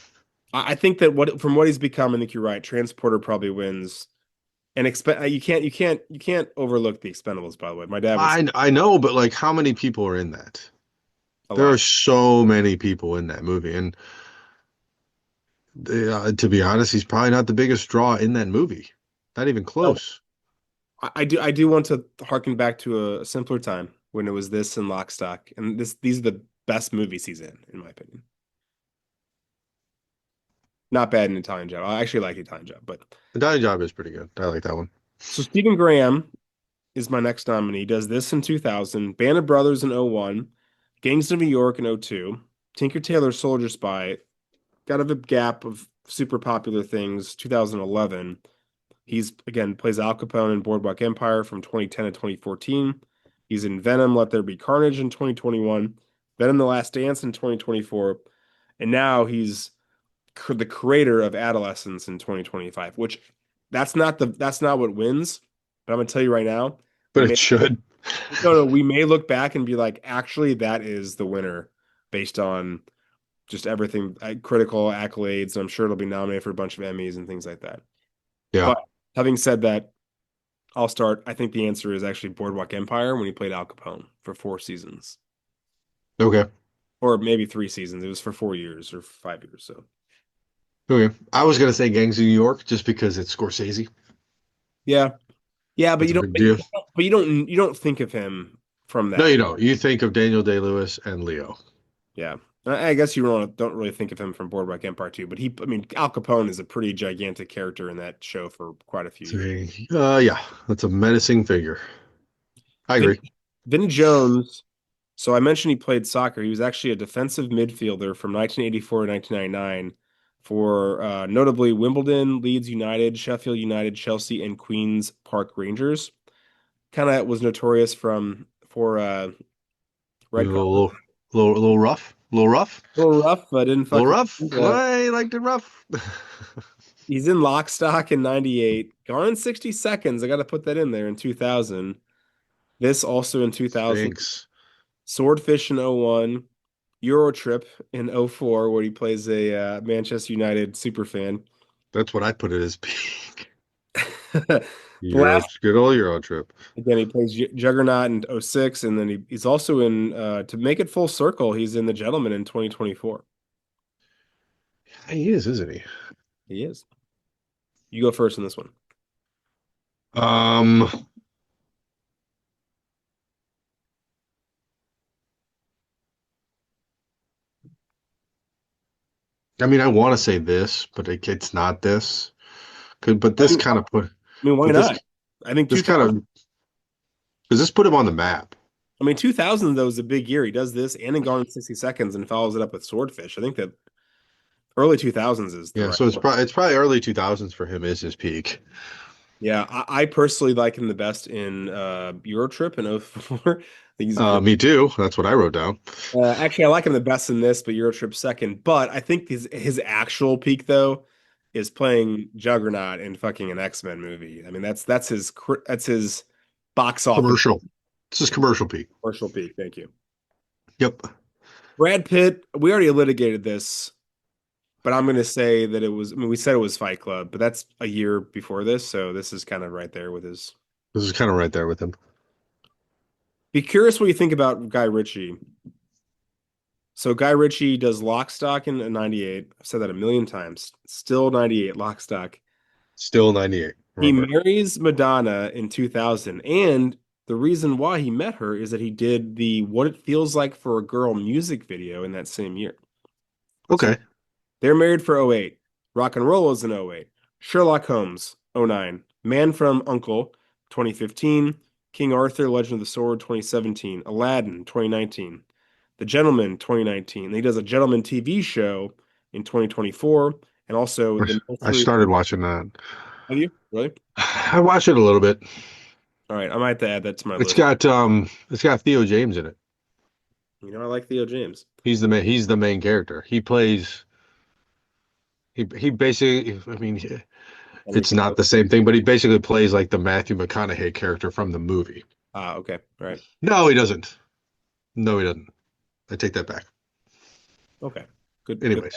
I think that what from what he's become, I think you're right. Transporter probably wins. And you can't overlook the Expendables, by the way. My dad was I know, but like, how many people are in that? a There are lot. so many people in that movie, and to be honest, he's probably not the biggest draw in that movie. Not even No, close. I do want to harken back to a simpler time when it was this and Lock, Stock, and these are the best movies he's in my opinion. Not bad in Italian Job. I actually like Italian Job, but Italian Job is pretty good. I like that one. so Stephen Graham is my next nominee. He does this in 2000, Band of Brothers in '01, Gangs of New York in '02, Tinker Tailor Soldier Spy, got a gap of super popular things, 2011. He's again plays Al Capone in Boardwalk Empire from 2010 to 2014. He's in Venom, Let There Be Carnage in 2021, Venom: The Last Dance in 2024, and now he's the creator of Adolescence in 2025, which that's not what wins, but I'm gonna tell you right now, we But may it should. we may look back and be like, actually, that is the winner based on just everything, critical accolades, and I'm sure it'll be nominated for a bunch of Emmys and things like that. Yeah. But having said that, I'll start. I think the answer is actually Boardwalk Empire when he played Al Capone for 4 seasons, Okay. or maybe 3 seasons. It was for 4 years or 5 years. So Okay. I was gonna say Gangs of New York just because it's Scorsese. yeah, yeah, but That's a big deal. you don't think of him from No, that. you don't. You think of Daniel Day-Lewis and Leo. Yeah. I guess you don't really think of him from Boardwalk Empire too, but I mean, Al Capone is a pretty gigantic character in that show for quite a few So, years. yeah, that's a menacing figure. I Vin, agree. Vin Jones. So I mentioned he played soccer. He was actually a defensive midfielder from 1984 to 1999 for notably Wimbledon, Leeds United, Sheffield United, Chelsea, and Queens Park Rangers. Kind of was notorious for A red card. little rough. A little rough. A little rough, but didn't A little fucking. rough. I liked it rough. He's in Lock, Stock in '98. Gone in 60 Seconds. I got to put that in there in 2000. This also in 2000. Sphinx. Swordfish in '01. Euro Trip in '04, where he plays a Manchester United super fan. That's what I put it as peak. Euro, Blast. good old Euro trip. Again, he plays Juggernaut in '06, and then he's also in, to make it full circle, he's in The Gentleman in 2024. He is, isn't he? He is. You go first in this one. Um, I mean, I want to say this, but it's not this. But I this mean, kind of put, why but this, not? I think this kind 2000. of, does this put him on the map? I mean, 2000 though is a big year. He does this and in Gone in 60 Seconds and follows it up with Swordfish. I think that early 2000s is the Yeah, right so one. it's probably early 2000s for him is his peak. Yeah, I personally like him the best in Eurotrip in '04. I think he's really Me too. That's what I wrote down. actually I like him the best in this, but Eurotrip second. But I think his actual peak though is playing Juggernaut in fucking an X-Men movie. I mean that's his box office Commercial. This is commercial peak. commercial peak. Thank you. Yep. Brad Pitt, we already litigated this, but I'm gonna say that it was. I mean, we said it was Fight Club, but that's a year before this, so this is kind of right there with his. This is kind of right there with him. Be curious what you think about Guy Ritchie. So Guy Ritchie does Lock, Stock in '98. I've said that a million times. Still '98, Lock, Stock. Still 98. He Remember. marries Madonna in 2000, and the reason why he met her is that he did the "What It Feels Like for a Girl" music video in that same year. So Okay. they're married for '08. Rock and Roll is in '08. Sherlock Holmes, '09. Man from Uncle, 2015. King Arthur, Legend of the Sword, 2017. Aladdin, 2019. The Gentleman, 2019. And he does a Gentleman TV show in 2024. And also the I nursery. started watching that. Have you? Really? I watched it a little bit. All right. I might have to add that to my It's list. got Theo James in it. You know, I like Theo James. He's the main character. He basically, I mean, Henry it's not Cavill. the same thing, but he basically plays like the Matthew McConaughey character from the movie. Ah, okay. All right. No, he doesn't. No, he doesn't. I take that back. Okay. Good. Good.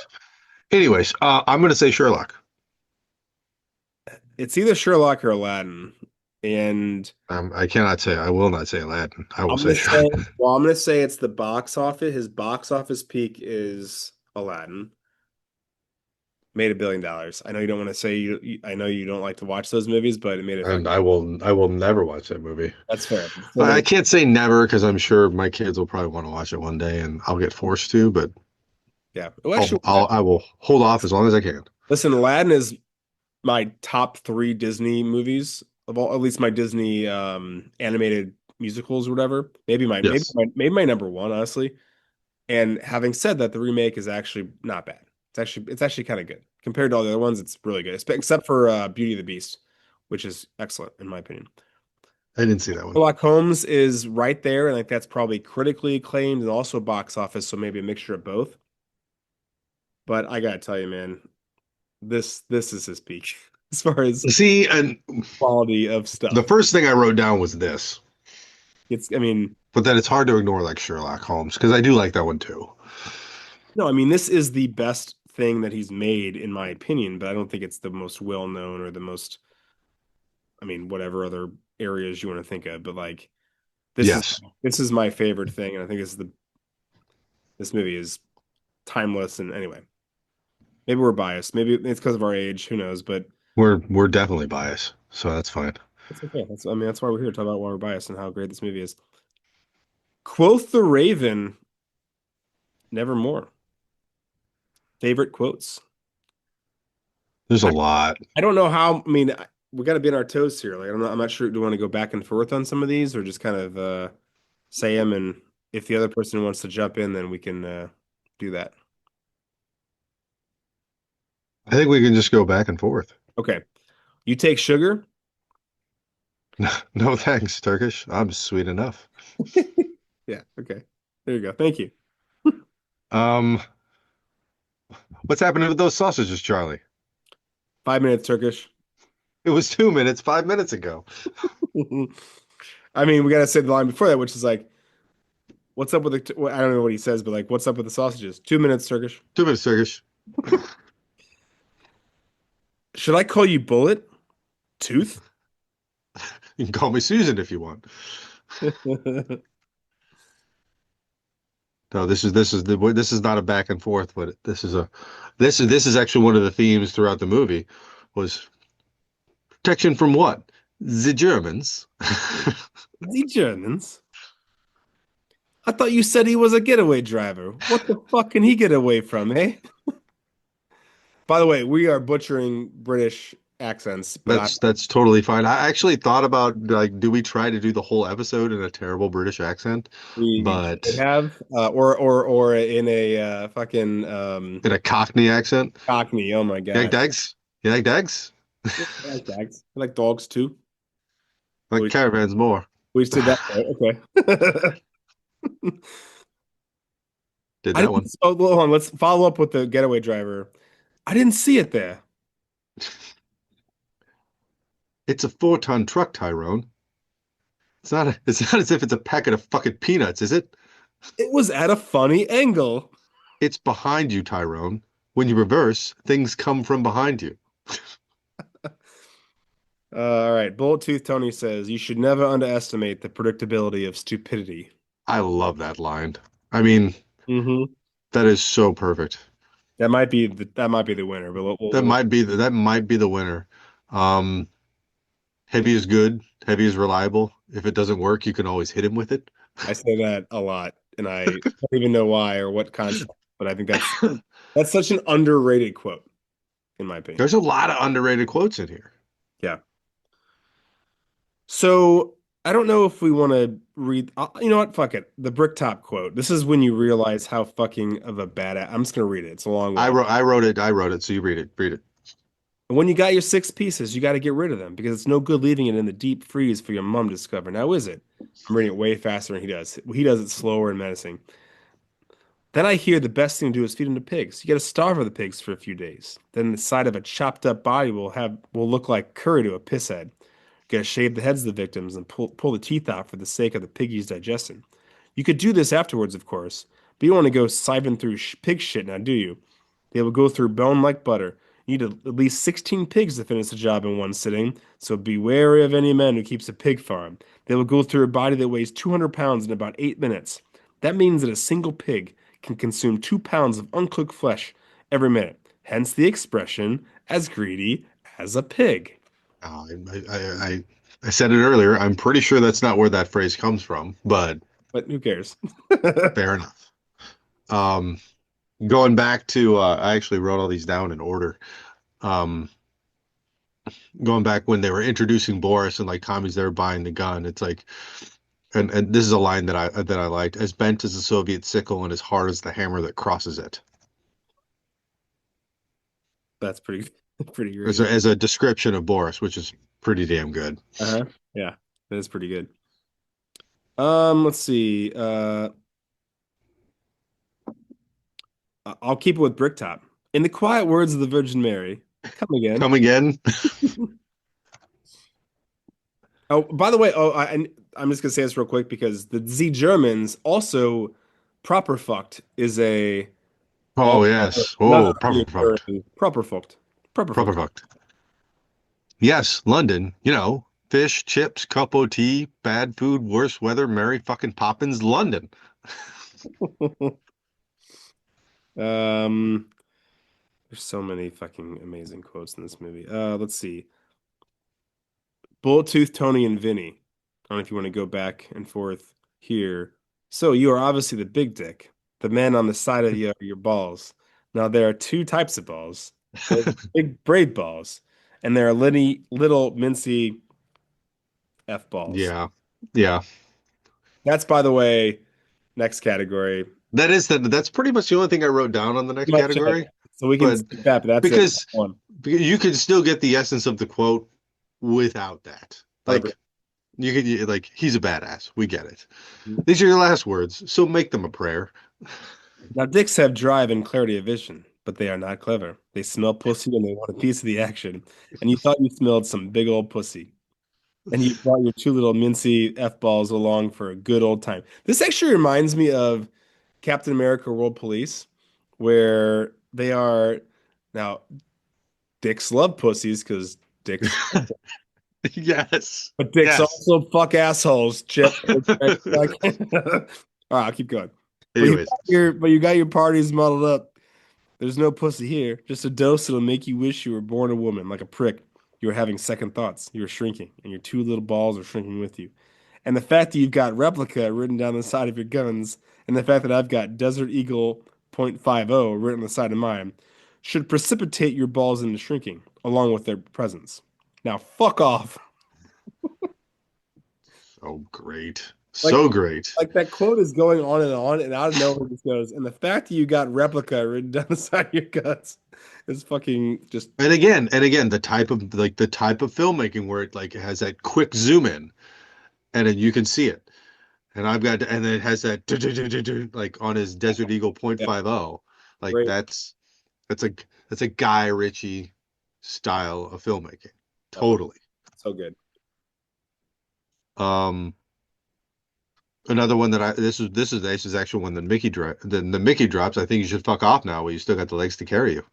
Anyways. I'm gonna say Sherlock. It's either Sherlock or Aladdin. And I cannot say. I will not say Aladdin. I will I'm say gonna say, Sherlock. well, I'm gonna say it's the box office. His box office peak is Aladdin. Made $1 billion. I know you don't want to say I know you don't like to watch those movies, but it made it fucking. And I will never watch that movie. That's fair. It still I made. can't say never because I'm sure my kids will probably want to watch it one day, and I'll get forced to. But Yeah. Well, actually, I will hold off as long as I can. listen, Aladdin is my top three Disney movies of all, at least my Disney animated musicals or whatever. Yes. Maybe my number one, honestly. And having said that, the remake is actually not bad. It's actually kind of good compared to all the other ones. It's really good, except for Beauty and the Beast, which is excellent in my opinion. I didn't see that one. Sherlock Holmes is right there, and like that's probably critically acclaimed and also box office, so maybe a mixture of both. But I gotta tell you, man, this is his peak as far as See, and quality of the stuff. first thing I wrote down was this, I mean, but then it's hard to ignore like Sherlock Holmes because I do like that one too. no, I mean, this is the best thing that he's made, in my opinion, but I don't think it's the most well known or the most, I mean, whatever other areas you want to think of. But like, this is Yes, this is my favorite thing, and I think this movie is timeless. And anyway, maybe we're biased. Maybe it's because of our age. Who knows? But we're definitely biased, so that's fine. it's okay. I mean, that's why we're here to talk about why we're biased and how great this movie is. Quoth the Raven, nevermore. Favorite quotes. There's a I, lot. I don't know how. I mean, we got to be on our toes here. Like, I'm not sure. Do we want to go back and forth on some of these, or just kind of say them? And if the other person wants to jump in, then we can do that. I think we can just go back and forth. Okay. You take sugar. No thanks, Turkish. I'm sweet enough. Yeah. Okay. There you go. Thank you. Um, what's happening with those sausages, Charlie? 5 minutes Turkish. It was 2 minutes, 5 minutes ago. I mean, we got to say the line before that, which is like, "What's up with the?" Well, I don't know what he says, but like, "What's up with the sausages?" 2 minutes Turkish. 2 minutes, Turkish. Should I call you Bullet? Tooth? You can call me Susan if you want. No, this is not a back and forth, but this is actually one of the themes throughout the movie was protection from what? The Germans. The Germans. I thought you said he was a getaway driver. What the fuck can he get away from, eh? By the way, we are butchering British accents, but That's totally fine. I actually thought about like, do we try to do the whole episode in a terrible British accent? we could But have, or in a fucking in a Cockney accent. Cockney. Oh my You like God. dags? You like dags? Yeah, I like dogs. I like dogs too. Like We, caravans more. we just did that, right? Okay. Did I that didn't. one. Oh, hold on. Let's follow up with the getaway driver. I didn't see it there. It's a 4-ton truck, Tyrone. It's not as if it's a packet of fucking peanuts, is it? It was at a funny angle. It's behind you, Tyrone. When you reverse, things come from behind you. All right. Bullet Tooth Tony says you should never underestimate the predictability of stupidity. I love that line. I mean, Hmm. that is so perfect. That might be the winner, but That might be the winner. Um, Heavy is good, heavy is reliable. If it doesn't work, you can always hit him with it. I say that a lot, and I don't even know why or what context, but I think that's such an underrated quote, in my opinion. There's a lot of underrated quotes in here. Yeah. So I don't know if we want to read. You know what? Fuck it. The bricktop quote. This is when you realize how fucking of a badass. I'm just gonna read it. It's a long one. I wrote it, so you read it. Read it. And when you got your 6 pieces, you got to get rid of them because it's no good leaving it in the deep freeze for your mom to discover. Now, is it? I'm reading it way faster than he does. He does it slower and menacing. Then I hear the best thing to do is feed them to pigs. You got to starve the pigs for a few days. Then the side of a chopped up body will look like curry to a piss head. You got to shave the heads of the victims and pull the teeth out for the sake of the piggy's digestion. You could do this afterwards, of course, but you don't want to go siphoning through pig shit now, do you? They will go through bone like butter. You need at least 16 pigs to finish the job in one sitting, so be wary of any man who keeps a pig farm. They will go through a body that weighs 200 pounds in about 8 minutes. That means that a single pig can consume 2 pounds of uncooked flesh every minute. Hence the expression, as greedy as a pig. Uh, I, I, I, I said it earlier. I'm pretty sure that's not where that phrase comes from, but But who cares? fair enough. Um, Going back to, I actually wrote all these down in order. Um, Going back when they were introducing Boris and like Tommy's there buying the gun, it's like and this is a line that I liked: as bent as the Soviet sickle and as hard as the hammer that crosses it. That's pretty pretty As great. a description of Boris, which is pretty damn good. Uh-huh. Yeah, that is pretty good. Let's see. I'll keep it with Bricktop. In the quiet words of the Virgin Mary, come again. Come again? Oh, by the way, I'm just gonna say this real quick because the Z Germans also proper fucked is a all Oh yes. another Oh, proper fucked. reoccurring proper fucked. Proper Proper fucked. fucked. Yes, London. Fish, chips, cup o' tea, bad food, worse weather, Mary fucking Poppins, London. Um, there's so many fucking amazing quotes in this movie. Let's see. Bullet Tooth, Tony, and Vinny. I don't know if you want to go back and forth here. So you are obviously the big dick, the man on the side of your balls. Now there are two types of balls. There's big braid balls, and there are little mincy F balls. Yeah. Yeah. That's, by the way, next category. That's pretty much the only thing I wrote down on the next Much of it. category. So we can But skip that, but that's it. because One. because you can still get the essence of the quote without that. Like 100%. like he's a badass. We get it. These are your last words, so make them a prayer. Now, dicks have drive and clarity of vision, but they are not clever. They smell pussy and they want a piece of the action. And you thought you smelled some big old pussy. And you brought your two little mincy F balls along for a good old time. This actually reminds me of Captain America World Police, where they are now dicks love pussies because dicks, Yes. but dicks Yes. also fuck assholes. Chip. All right, I'll keep going. Anyways, But you got your parties muddled up. There's no pussy here, just a dose that'll make you wish you were born a woman, like a prick. You were having second thoughts. You were shrinking, and your two little balls are shrinking with you. And the fact that you've got replica written down the side of your guns, and the fact that I've got Desert Eagle .50 written on the side of mine, should precipitate your balls into shrinking, along with their presence. Now, fuck off. so great. Like, So great. like that quote is going on, and out of nowhere it just goes. And the fact that you got replica written down the side of your guts is fucking just And again, the type of filmmaking where it like has that quick zoom in and then you can see it. And then it has that like on his Desert Eagle yeah, .50. Like great. that's a that's a Guy Ritchie style of filmmaking. Oh, Totally. so good. Um Another one that I this is actually one that the Mickey drops. I think you should fuck off now. Well, you still got the legs to carry you.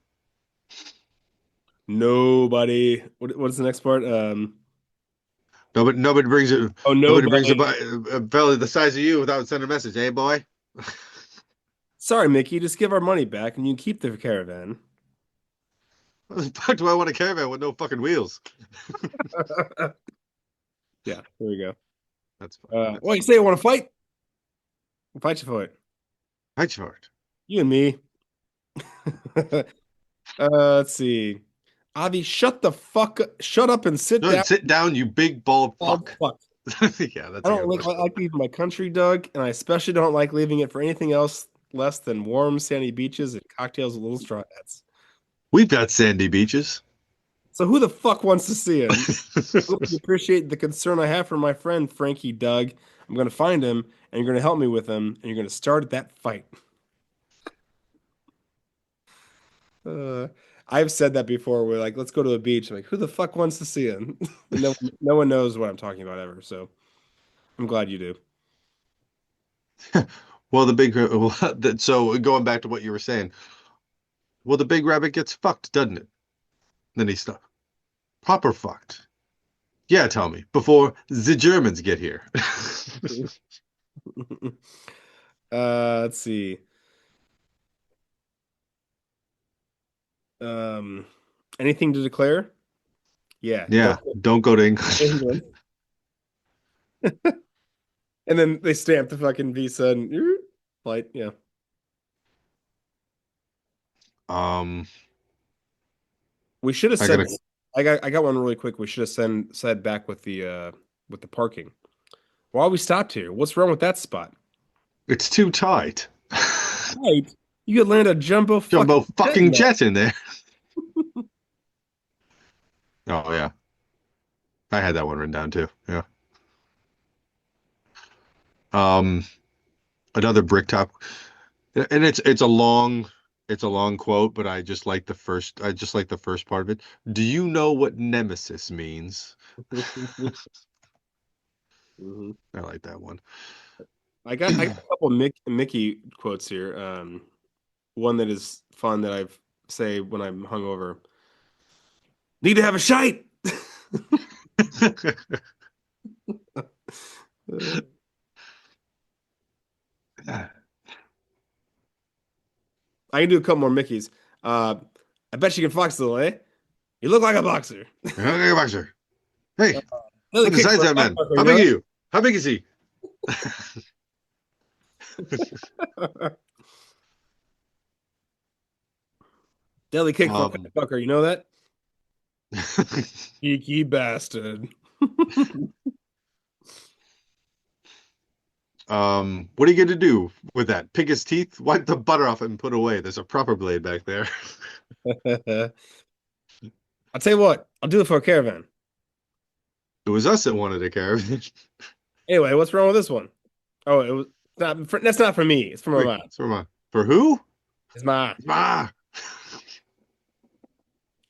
Nobody. What's the next part? Nobody brings it. Oh, Nobody brings nobody. a belly the size of you without sending a message. Hey, boy. Sorry, Mickey. Just give our money back, and you can keep the caravan. What the fuck do I want a caravan with no fucking wheels? Yeah, there we go. That's fine. That's Well, you fine. say you want to fight? We'll fight you for it. Hi, Chart. You and me. Let's see. Avi, shut up and sit No, down. sit down, you big bald Oh, fuck. fuck. Yeah, I that's a don't good like, one. I like leaving my country, Doug, and I especially don't like leaving it for anything else less than warm, sandy beaches and cocktails with little straw hats. We've got sandy beaches. So who the fuck wants to see him? Hope you appreciate the concern I have for my friend Frankie Doug. I'm going to find him, and you're going to help me with him, and you're going to start that fight. Uh, I've said that before. We're like, let's go to a beach. I'm like, who the fuck wants to see him? And no one knows what I'm talking about ever. So I'm glad you do. Well, so going back to what you were saying, well, the big rabbit gets fucked, doesn't it? Then he's stuck. Proper fucked. Yeah, tell me before the Germans get here. Let's see. Um, anything to declare? Yeah, don't Yeah, go don't go to to England. England. And then they stamp the fucking visa and flight. Yeah. Um, We should have I said gotta. I got one really quick. We should have said back with the parking. Why we stopped here? What's wrong with that spot? It's too tight. Right. You could land a jumbo fucking Jumbo jet in fucking that. jet in there. Oh yeah, I had that one written down too. Yeah. Um, Another bricktop, and it's a long quote, but I just like the first part of it. Do you know what nemesis means? Mhm. I like that one. I got a couple Mickey quotes here. One that is fun that I've say when I'm hungover. Need to have a shite. I can do a couple more Mickeys. Uh, I bet you can fox little, eh? You look like a boxer. Okay, boxer. Hey, Really what the kick size for of a that man? cocksucker, How you big know are you? How big is he? that? Deli kick for a Um, fat fucker, you know that? Geeky bastard. what are you going to do with that? Pick his teeth, wipe the butter off it, and put away. There's a proper blade back there. I'll tell you what, I'll do it for a caravan. It was us that wanted a caravan. Anyway, what's wrong with this one? Oh, it was that's not for me. It's for my Wait, mom. so am I. For who? It's my. Ah,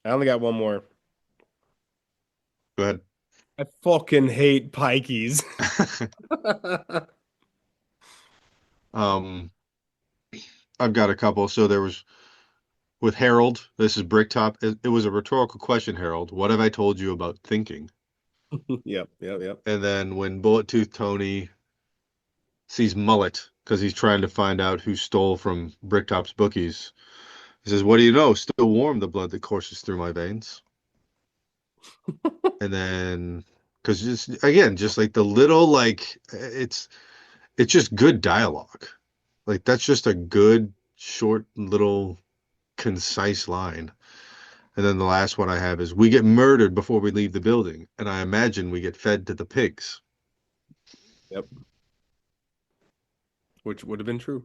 I only got one more. go I fucking hate pikeys. ahead. Um, I've got a couple. So there was with Harold. This is Bricktop. It was a rhetorical question, Harold. What have I told you about thinking? Yep, yep, yep. And then when Bullet Tooth Tony sees Mullet because he's trying to find out who stole from Bricktop's bookies, he says, "What do you know? Still warm, the blood that courses through my veins." And then, because just again, just like the little it's just good dialogue. Like that's just a good short little concise line. And then the last one I have is we get murdered before we leave the building, and I imagine we get fed to the pigs, Yep. Which would have been true.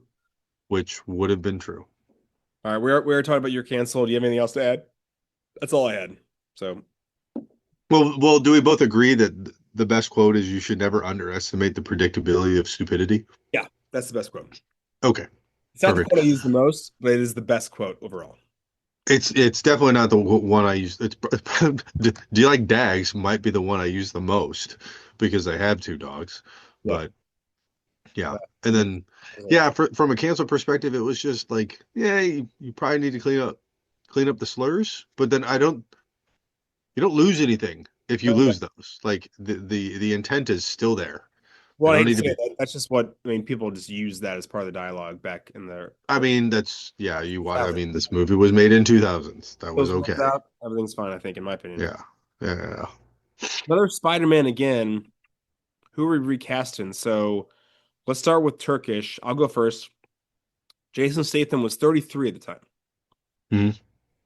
which would have been true. All right, we were talking about your cancel. Do you have anything else to add? That's all I had. So Well, do we both agree that the best quote is you should never underestimate the predictability of stupidity? yeah, that's the best quote. Okay, It's not the perfect. quote I use the most, but it is the best quote overall. It's definitely not the one I use. It's do you like dags? Might be the one I use the most because I have two dogs. Yep. But yeah, That and is- then yeah, from a cancel perspective, it was just like yeah, you probably need to clean up the slurs. But then you don't lose anything if you lose those. Like the intent is still there. They Well, I don't hate to need to say be. that. That's just what I mean. People just use that as part of the dialogue back in the I mean, that's yeah. You watch. I 2000s. mean, this movie was made in 2000s. That was Those words okay. out, everything's fine, I think, in my opinion. Yeah, yeah. Another Spider-Man again. Who are we recasting? So let's start with Turkish. I'll go first. Jason Statham was 33 at the time. Mhm.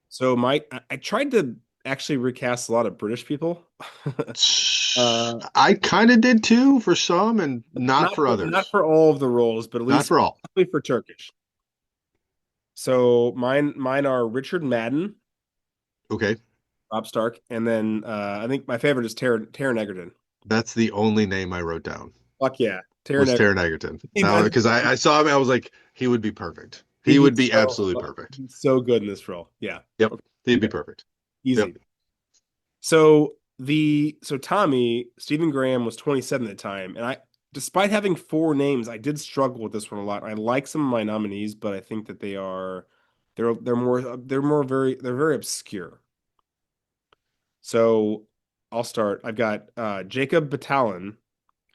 So I tried to actually recast a lot of British people. Uh, I kind of did too for some, and not for not others. for all of the roles, but at Not least for all. probably for Turkish. So mine are Richard Madden, Okay, Rob Stark, and then I think my favorite is Taron Egerton. that's the only name I wrote down Fuck yeah, Taron was Egerton. Taron Egerton. I think Because I saw him, I was like, he would be perfect. He he'd be would be absolutely so perfect. he's so good in this role. Yeah, Yep, okay. he'd be Yeah, perfect. Yep. easy. So Tommy Stephen Graham was 27 at the time, and I, despite having four names, I did struggle with this one a lot. I like some of my nominees, but I think that they're very obscure. So I'll start. I've got Jacob Batalon,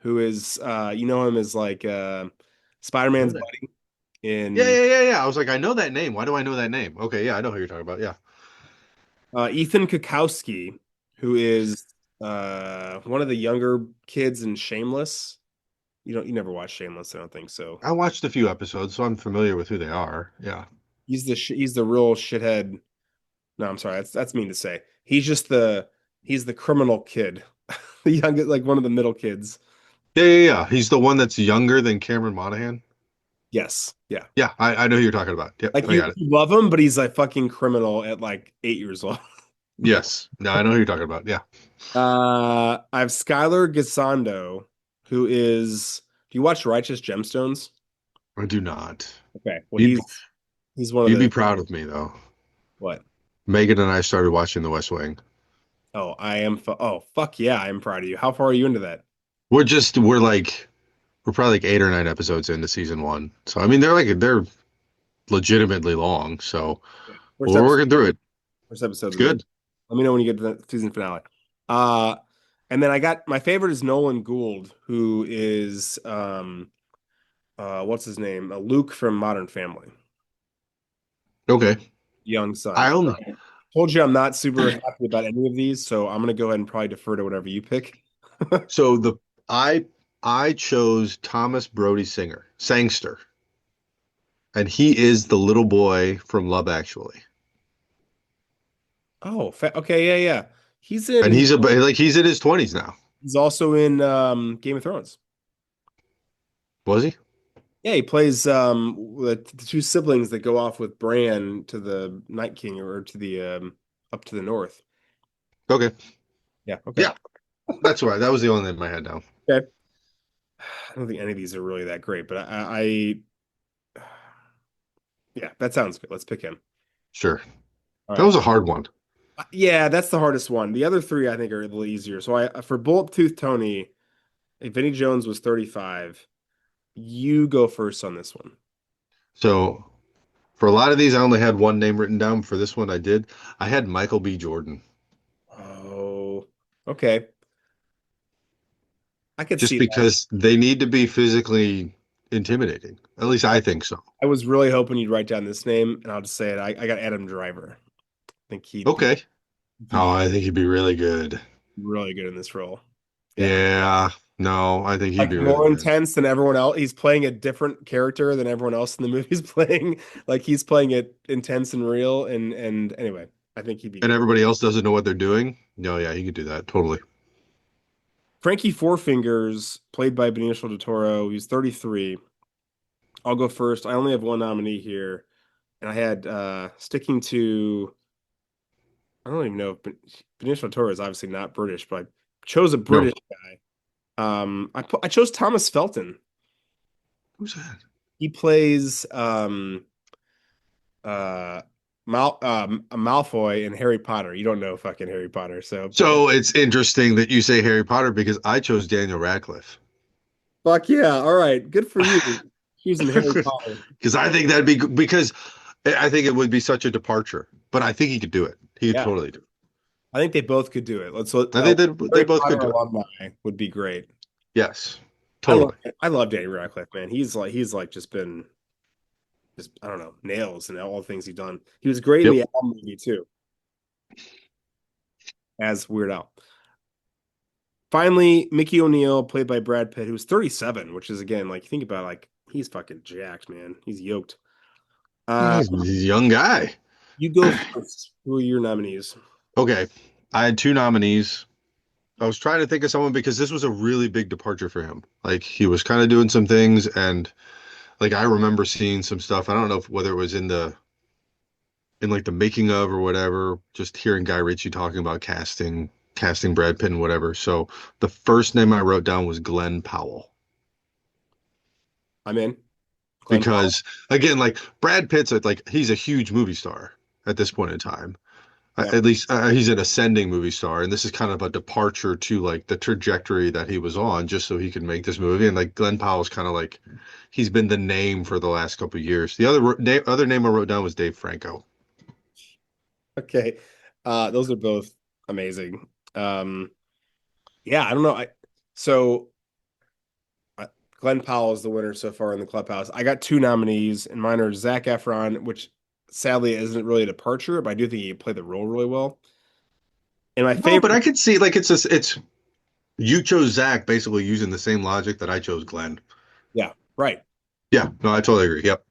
who is you know him as like I know Spider-Man's that. buddy Yeah, in yeah, yeah, yeah. I was like, I know that name. Why do I know that name? Okay, yeah, I know who you're talking about. Yeah. Ethan Kukowski, who is one of the younger kids in Shameless. You never watched Shameless, I don't think so. I watched a few episodes, so I'm familiar with who they are. Yeah. He's the real shithead. No, I'm sorry. That's mean to say. He's the criminal kid, the youngest, like one of the middle kids. Yeah, yeah, yeah. He's the one that's younger than Cameron Monaghan. Yes. Yeah. Yeah, I know who you're talking about. Yep, Like I got it. you love him, but he's a fucking criminal at like 8 years old. Yes. No, I know who you're talking about. Yeah. I have Skylar Gisondo, who is. Do you watch Righteous Gemstones? I do not. Okay. Well, You'd he's one of you'd be the proud of me though. what? Megan and I started watching The West Wing. Oh, I am. Oh, fuck yeah, I am proud of you. How far are you into that? We're probably like 8 or 9 episodes into season one. So I mean they're legitimately long. So Yeah. First we're episode. working through it. First episode's It's amazing. good. Let me know when you get to the season finale. Uh, and then I got my favorite is Nolan Gould, who is what's his name? Luke from Modern Family, Okay. young son. I only Told you I'm not super happy about any of these, so I'm gonna go ahead and probably defer to whatever you pick. so the I I chose Thomas Brody Sangster, and he is the little boy from Love Actually. Oh, okay, yeah, yeah. And he's in his 20s now. He's also in Game of Thrones. Was he? Yeah, he plays the two siblings that go off with Bran to the Night King or to the up to the north. Okay. Yeah, okay. Yeah, that's right. That was the only name I had down. Okay. I don't think any of these are really that great, but yeah, that sounds good. Let's pick him. Sure. All That right. was a hard one. Yeah, that's the hardest one. The other three I think are a little easier. So I for Bullet Tooth Tony, if Vinnie Jones was 35, you go first on this one. So for a lot of these, I only had one name written down. For this one, I did. I had Michael B. Jordan, Oh, okay. I could just see that. because they need to be physically intimidating. At least I, I think so. I was really hoping you'd write down this name, and I'll just say it. I got Adam Driver. I think Okay. he'd Oh, be I think he'd be really good. really good in this role. Yeah. Yeah. No, I think he'd Like be really more good. intense than everyone else. He's playing a different character than everyone else in the movie he's playing. Like he's playing it intense and real. And anyway, I think he'd be And good. everybody else doesn't know what they're doing. No, yeah, he could do that. Totally. Frankie Four Fingers, played by Benicio del Toro. He's 33. I'll go first. I only have one nominee here, and I had sticking to. I don't even know if Benicio del Toro is obviously not British, but I chose a No. British guy. I chose Thomas Felton. Who's that? He plays Malfoy in Harry Potter. You don't know fucking Harry Potter, so So it's interesting that you say Harry Potter because I chose Daniel Radcliffe. fuck yeah. All right, good for you. Choosing Harry Potter. Because I think that'd be because I think it would be such a departure, but I think he could do it. He could Yeah, totally do it. I think they both could do it. Let's I think that they Harry both Potter could do it. alumni would be great. Yes, I love totally. I love Danny Radcliffe, man. He's like just been just I don't know nails and all the things he's done. He was great in Yep. the Al movie too, as Weird Al. Finally, Mickey O'Neill, played by Brad Pitt, who's 37, which is again like you think about like he's fucking jacked, man. He's yoked. Yeah, Uh, he's a young guy. you go first. Who are your nominees? Okay, I had two nominees. I was trying to think of someone because this was a really big departure for him. Like he was kind of doing some things, and like I remember seeing some stuff. I don't know whether it was in like the making of or whatever, just hearing Guy Ritchie talking about casting Brad Pitt and whatever. So the first name I wrote down was Glenn Powell I'm in. Glenn Powell. because again, like Brad Pitt's like he's a huge movie star at this point in time. Yeah. At least he's an ascending movie star, and this is kind of a departure to like the trajectory that he was on, just so he could make this movie. And like Glenn Powell's kind of like he's been the name for the last couple of years. The other name I wrote down was Dave Franco. Okay. Those are both amazing. Um, yeah, I don't know. So uh, Glenn Powell is the winner so far in the clubhouse. I got two nominees, and mine are Zac Efron, which sadly isn't really a departure, but I do think he played the role really well. And my No, but favorite, I could see like it's you chose Zach basically using the same logic that I chose Glenn. yeah, right. Yeah, no, I totally agree. Yep.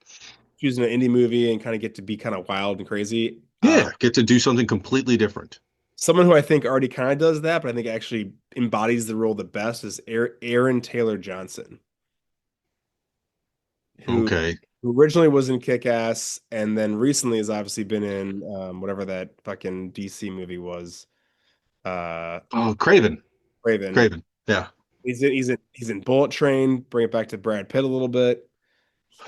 Choosing an indie movie and kind of get to be kind of wild and crazy. Yeah, get to do something completely different. Someone who I think already kind of does that, but I think actually embodies the role the best is Aaron Taylor Johnson, who Okay. who originally was in Kick-Ass and then recently has obviously been in whatever that fucking DC movie was. Uh, Oh, Craven. Raven. Craven. Yeah. He's in Bullet Train. Bring it back to Brad Pitt a little bit.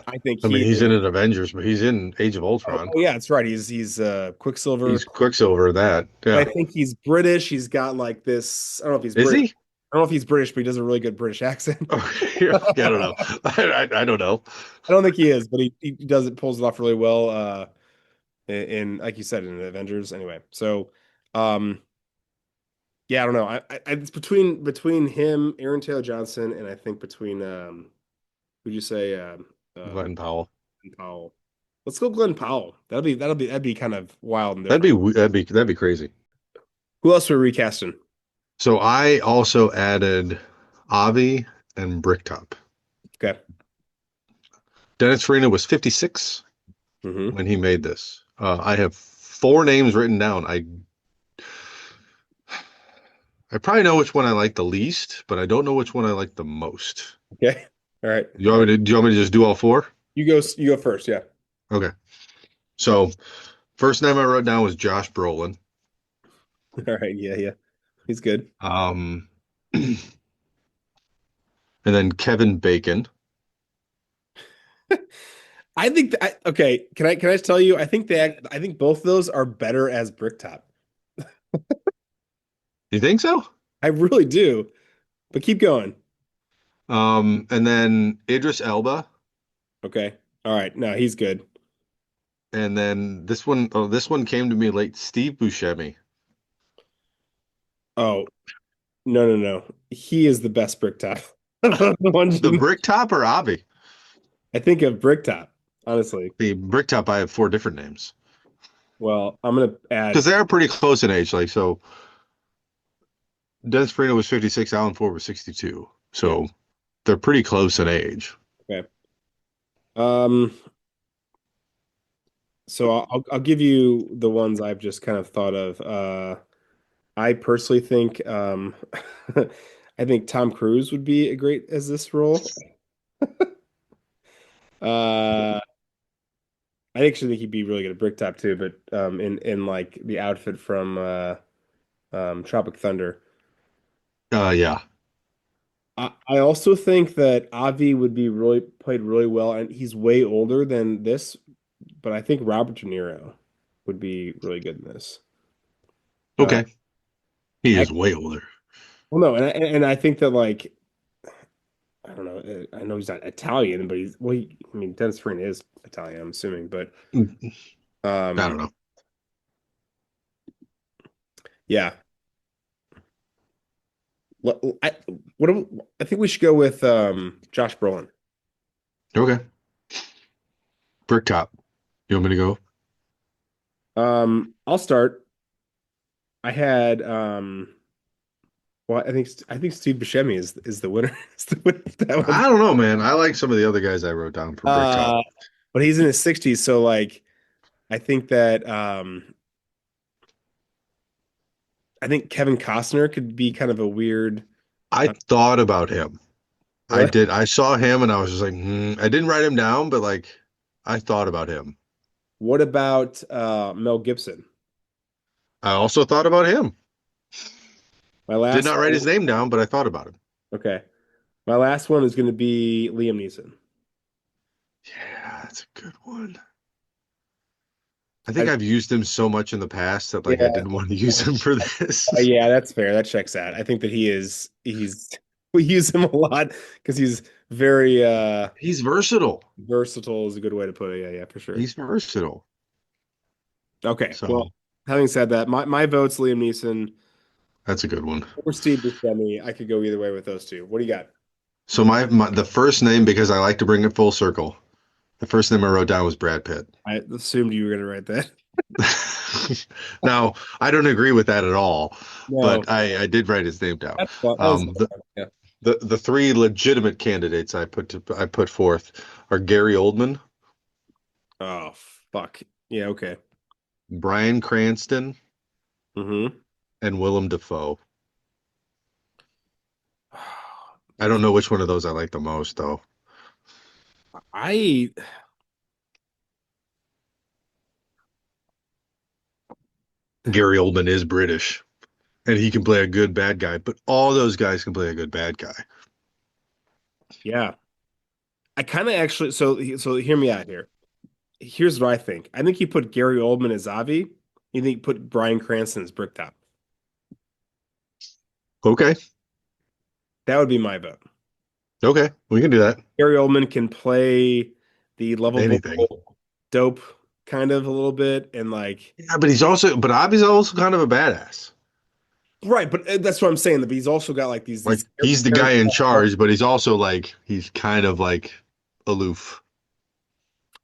I think I mean, he he's is. in an Avengers, but he's in Age of Oh, Ultron. oh, yeah, that's right. He's Quicksilver. He's Quicksilver. That. But I Yeah. think he's British. He's got like this. I don't know if he's Is British. he? I don't know if he's British, but he does a really good British accent. Yeah, I don't know. I I don't know. don't think he is, but he does it, pulls it off really well. In like you said, in Avengers. Anyway, so um, yeah, I don't know. It's between him, Aaron Taylor Johnson, and I think between who'd you say Glenn Powell. Glenn Powell. Let's go Glenn Powell. That'd be kind of wild and That'd different. be that'd be crazy. Who else are we recasting? So I also added Avi and Bricktop. Okay. Dennis Farina was 56 Hmm. when he made this. I have four names written down. I probably know which one I like the least, but I don't know which one I like the most. Okay. All right. Do you want me to just do all four? You go first, yeah. Okay. So first name I wrote down was Josh Brolin. All right, yeah, yeah. He's good. Um, and then Kevin Bacon. Okay, can I tell you? I think both of those are better as Bricktop. You think so? I really do. But keep going. And then Idris Elba. Okay. All right. No, he's good. And then this one came to me late, Steve Buscemi. Oh, no, no, no. He is the best Bricktop. The one The you- Bricktop or Avi? I think of Bricktop, honestly. The Bricktop, I have four different names Well, I'm gonna because add. they are pretty close in age. Like so, Dennis Farina was 56, Alan Ford was 62. Yeah. So they're pretty close in age. Okay. Um. So I'll give you the ones I've just kind of thought of. I personally think I think Tom Cruise would be a great as this role. Uh, I actually think he'd be really good at Bricktop too, but in like the outfit from Tropic Thunder. Yeah. I also think that Avi would be really played really well, and he's way older than this, but I think Robert De Niro would be really good in this. Uh, Okay. He I, is way older. well, no, and I think that like I don't know, I know he's not Italian, but I mean, Dennis Farina is Italian, I'm assuming, but I um, don't know. yeah. I what I think we should go with Josh Brolin. Okay. Bricktop. You want me to go? I'll start. I had well, I think Steve Buscemi is the winner. Is the winner of that one. I don't know, man. I like some of the other guys I wrote down for Bricktop. Uh, but he's in his 60s, so like I think that I think Kevin Costner could be kind of a weird I uh, thought about him. I really. did. I saw him and I was just like, I didn't write him down, but like I thought about him. What about Mel Gibson? I also thought about him. My Did last not write one, his name down, but I thought about him. okay. My last one is going to be Liam Neeson. Yeah, that's a good one. I think I, I've used him so much in the past that like I yeah, didn't want to use him for this. yeah, that's fair. That checks out. I think that we use him a lot because he's very He's versatile. versatile is a good way to put it. Yeah, yeah, for sure. He's versatile. Okay. Well, So having said that, my vote's Liam Neeson that's a good one. or Steve Buscemi. I could go either way with those two. What do you got? So my the first name, because I like to bring it full circle, the first name I wrote down was Brad Pitt. I assumed you were going to write that. Now, I don't agree with that at all, No, but I did write his name down. that's fun. That was Um, the, fun. Yeah. the three legitimate candidates I put forth are Gary Oldman, Oh, fuck. Yeah, okay. Bryan Cranston, Mm-hmm. and Willem Dafoe. I don't know which one of those I like the most though. I Gary Oldman is British and he can play a good bad guy, but all those guys can play a good bad guy. yeah. I kind of actually so hear me out here. Here's what I think. I think you put Gary Oldman as Avi. You think you put Bryan Cranston as Bricktop. Okay. That would be my vote. Okay. We can do that. Gary Oldman can play the lovable Anything. dope kind of a little bit and like Yeah, but Abby's also kind of a badass. right, but that's what I'm saying. That he's also got like Like these he's the guy characters. in charge, but he's also like he's kind of like aloof.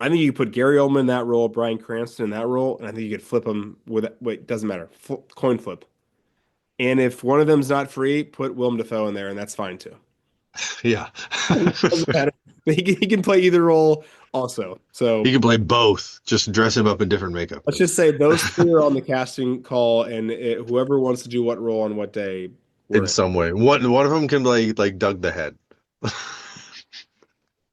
I think you could put Gary Oldman in that role, Bryan Cranston in that role, and I think you could flip them with wait, doesn't matter. Coin flip. And if one of them's not free, put Willem Dafoe in there, and that's fine too. Yeah. Doesn't matter. He can play either role also. He So can play both. Just dress him up in different makeup. let's just say those three are on the casting call, and whoever wants to do what role on what day, we're In in. some way. One of them can play like Doug the Head.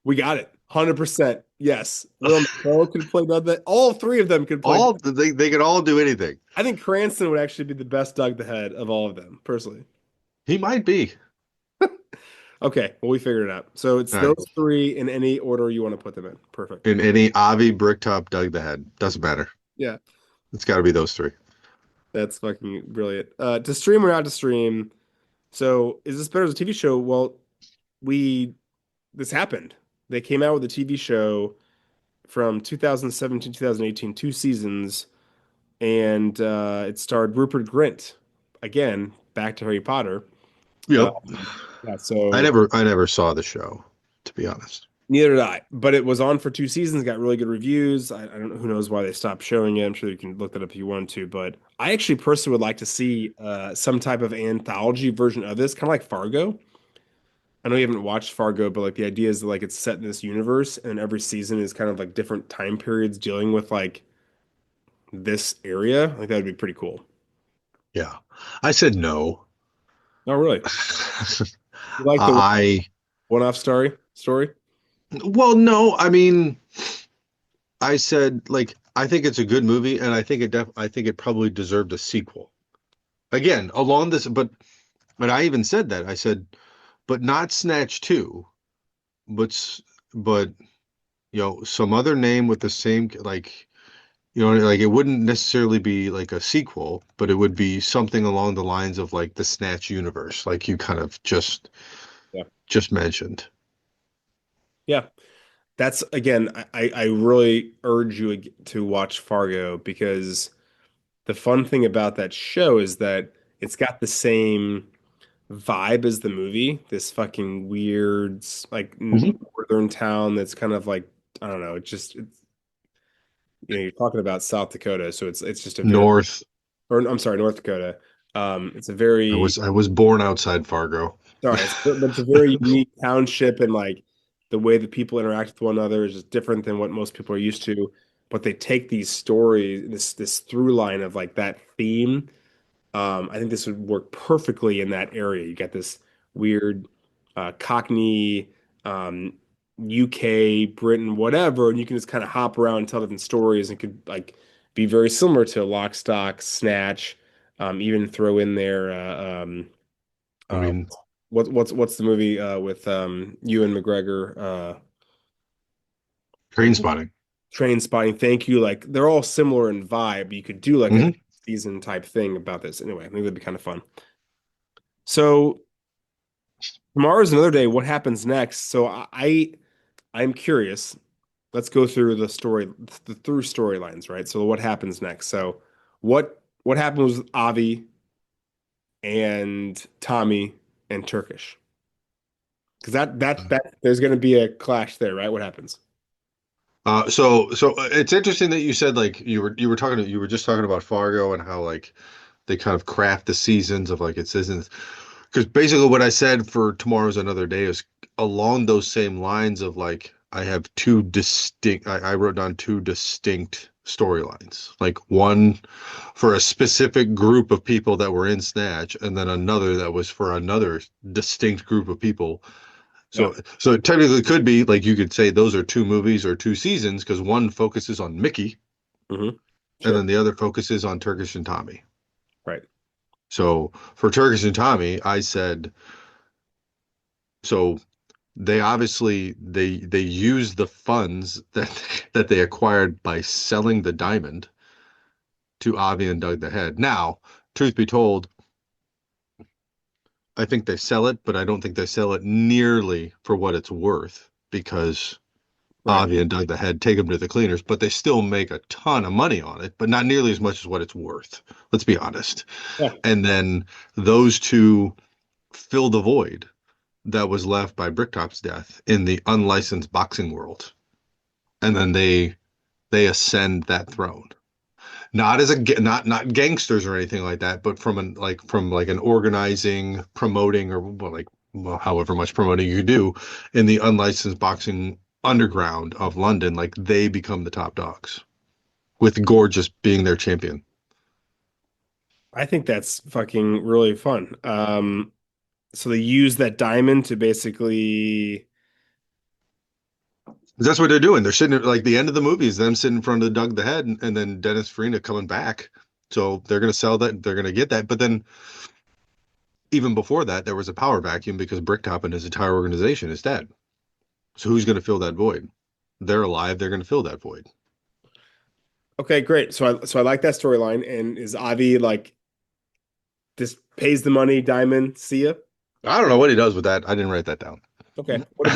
We got it. 100%. Yes. Willem Dafoe could play Doug the All three of them could play. All they can all do anything. I think Cranston would actually be the best Doug the Head of all of them, personally. He might be. Okay, well, we figured it out. So it's All right. those three in any order you want to put them in. Perfect. In any Avi, Bricktop, Doug the Head. Doesn't matter. Yeah, It's got to be those three. that's fucking brilliant. To stream or not to stream. So is this better as a TV show? Well, we this happened. They came out with a TV show from 2017, 2018, two seasons, and it starred Rupert Grint. Again, back to Harry Potter. Yep. Yeah, so I never saw the show, to be honest. neither did I, but it was on for two seasons, got really good reviews. I don't know who knows why they stopped showing it. I'm sure you can look that up if you want to, but I actually personally would like to see some type of anthology version of this, kind of like Fargo. I know you haven't watched Fargo, but like the idea is that like it's set in this universe, and every season is kind of like different time periods dealing with like this area. Like that would be pretty cool. Yeah. I said no. Oh, really? You like the I one-off story? well, no, I mean, I said like I think it's a good movie, and I think it probably deserved a sequel. Again, along this, but I even said that I said, but not Snatch 2, but but some other name with the same like like it wouldn't necessarily be like a sequel, but it would be something along the lines of like the Snatch universe, like you kind of Yeah. just mentioned. Yeah. That's again, I really urge you to watch Fargo because the fun thing about that show is that it's got the same vibe as the movie. This fucking weird, like Mhm. northern town that's kind of like I don't know. It's you're talking about South Dakota, so it's just a very North. or I'm sorry, North Dakota. It's a very I was born outside Fargo. sorry, but it's a very unique township and like the way that people interact with one another is just different than what most people are used to. But they take these stories, this through line of like that theme. I think this would work perfectly in that area. You got this weird Cockney, UK, Britain, whatever, and you can just kind of hop around and tell different stories and could like be very similar to Lock, Stock, Snatch. Even throw in there I uh, mean, what's the movie with Ewan McGregor Train Spotting. Train Spotting. Thank you. Like they're all similar in vibe. You could do like a Hmm. season type thing about this. Anyway, I think that'd be kind of fun. So tomorrow's another day. What happens next? So I'm curious. Let's go through the through storylines, right? So what happens next? So what happens with Avi and Tommy and Turkish? Because that there's going to be a clash there, right? What happens? It's interesting that you said like you were just talking about Fargo and how like they kind of craft the seasons of like it seasons because basically what I said for Tomorrow's Another Day is along those same lines of like I have two distinct I wrote down two distinct storylines, like one for a specific group of people that were in Snatch, and then another that was for another distinct group of people. Yeah. So it technically could be like you could say those are two movies or two seasons because one focuses on Mickey Hmm. and Sure. then the other focuses on Turkish and Tommy. Right. So for Turkish and Tommy, I said so they obviously they use the funds that they acquired by selling the diamond to Avi and Doug the Head. Now, truth be told, I think they sell it, but I don't think they sell it nearly for what it's worth because Right. Avi and Doug the Head take them to the cleaners, but they still make a ton of money on it, but not nearly as much as what it's worth. Let's be honest. Yeah. And then those two fill the void that was left by Bricktop's death in the unlicensed boxing world. And then they ascend that throne. Not as a not gangsters or anything like that, but from like an organizing, promoting, or well, like well, however much promoting you do in the unlicensed boxing underground of London, like they become the top dogs with Gorgeous being their champion. I think that's fucking really fun. So they use that diamond to basically, That's what they're doing. They're sitting at like the end of the movie is them sitting in front of Doug the Head and then Dennis Farina coming back. So they're gonna sell that, they're gonna get that. But then even before that, there was a power vacuum because Bricktop and his entire organization is dead. So who's gonna fill that void? They're alive, they're gonna fill that void. okay, great. So I like that storyline. And is Avi like this pays the money, diamond, see ya? I don't know what he does with that. I didn't write that down. Okay. What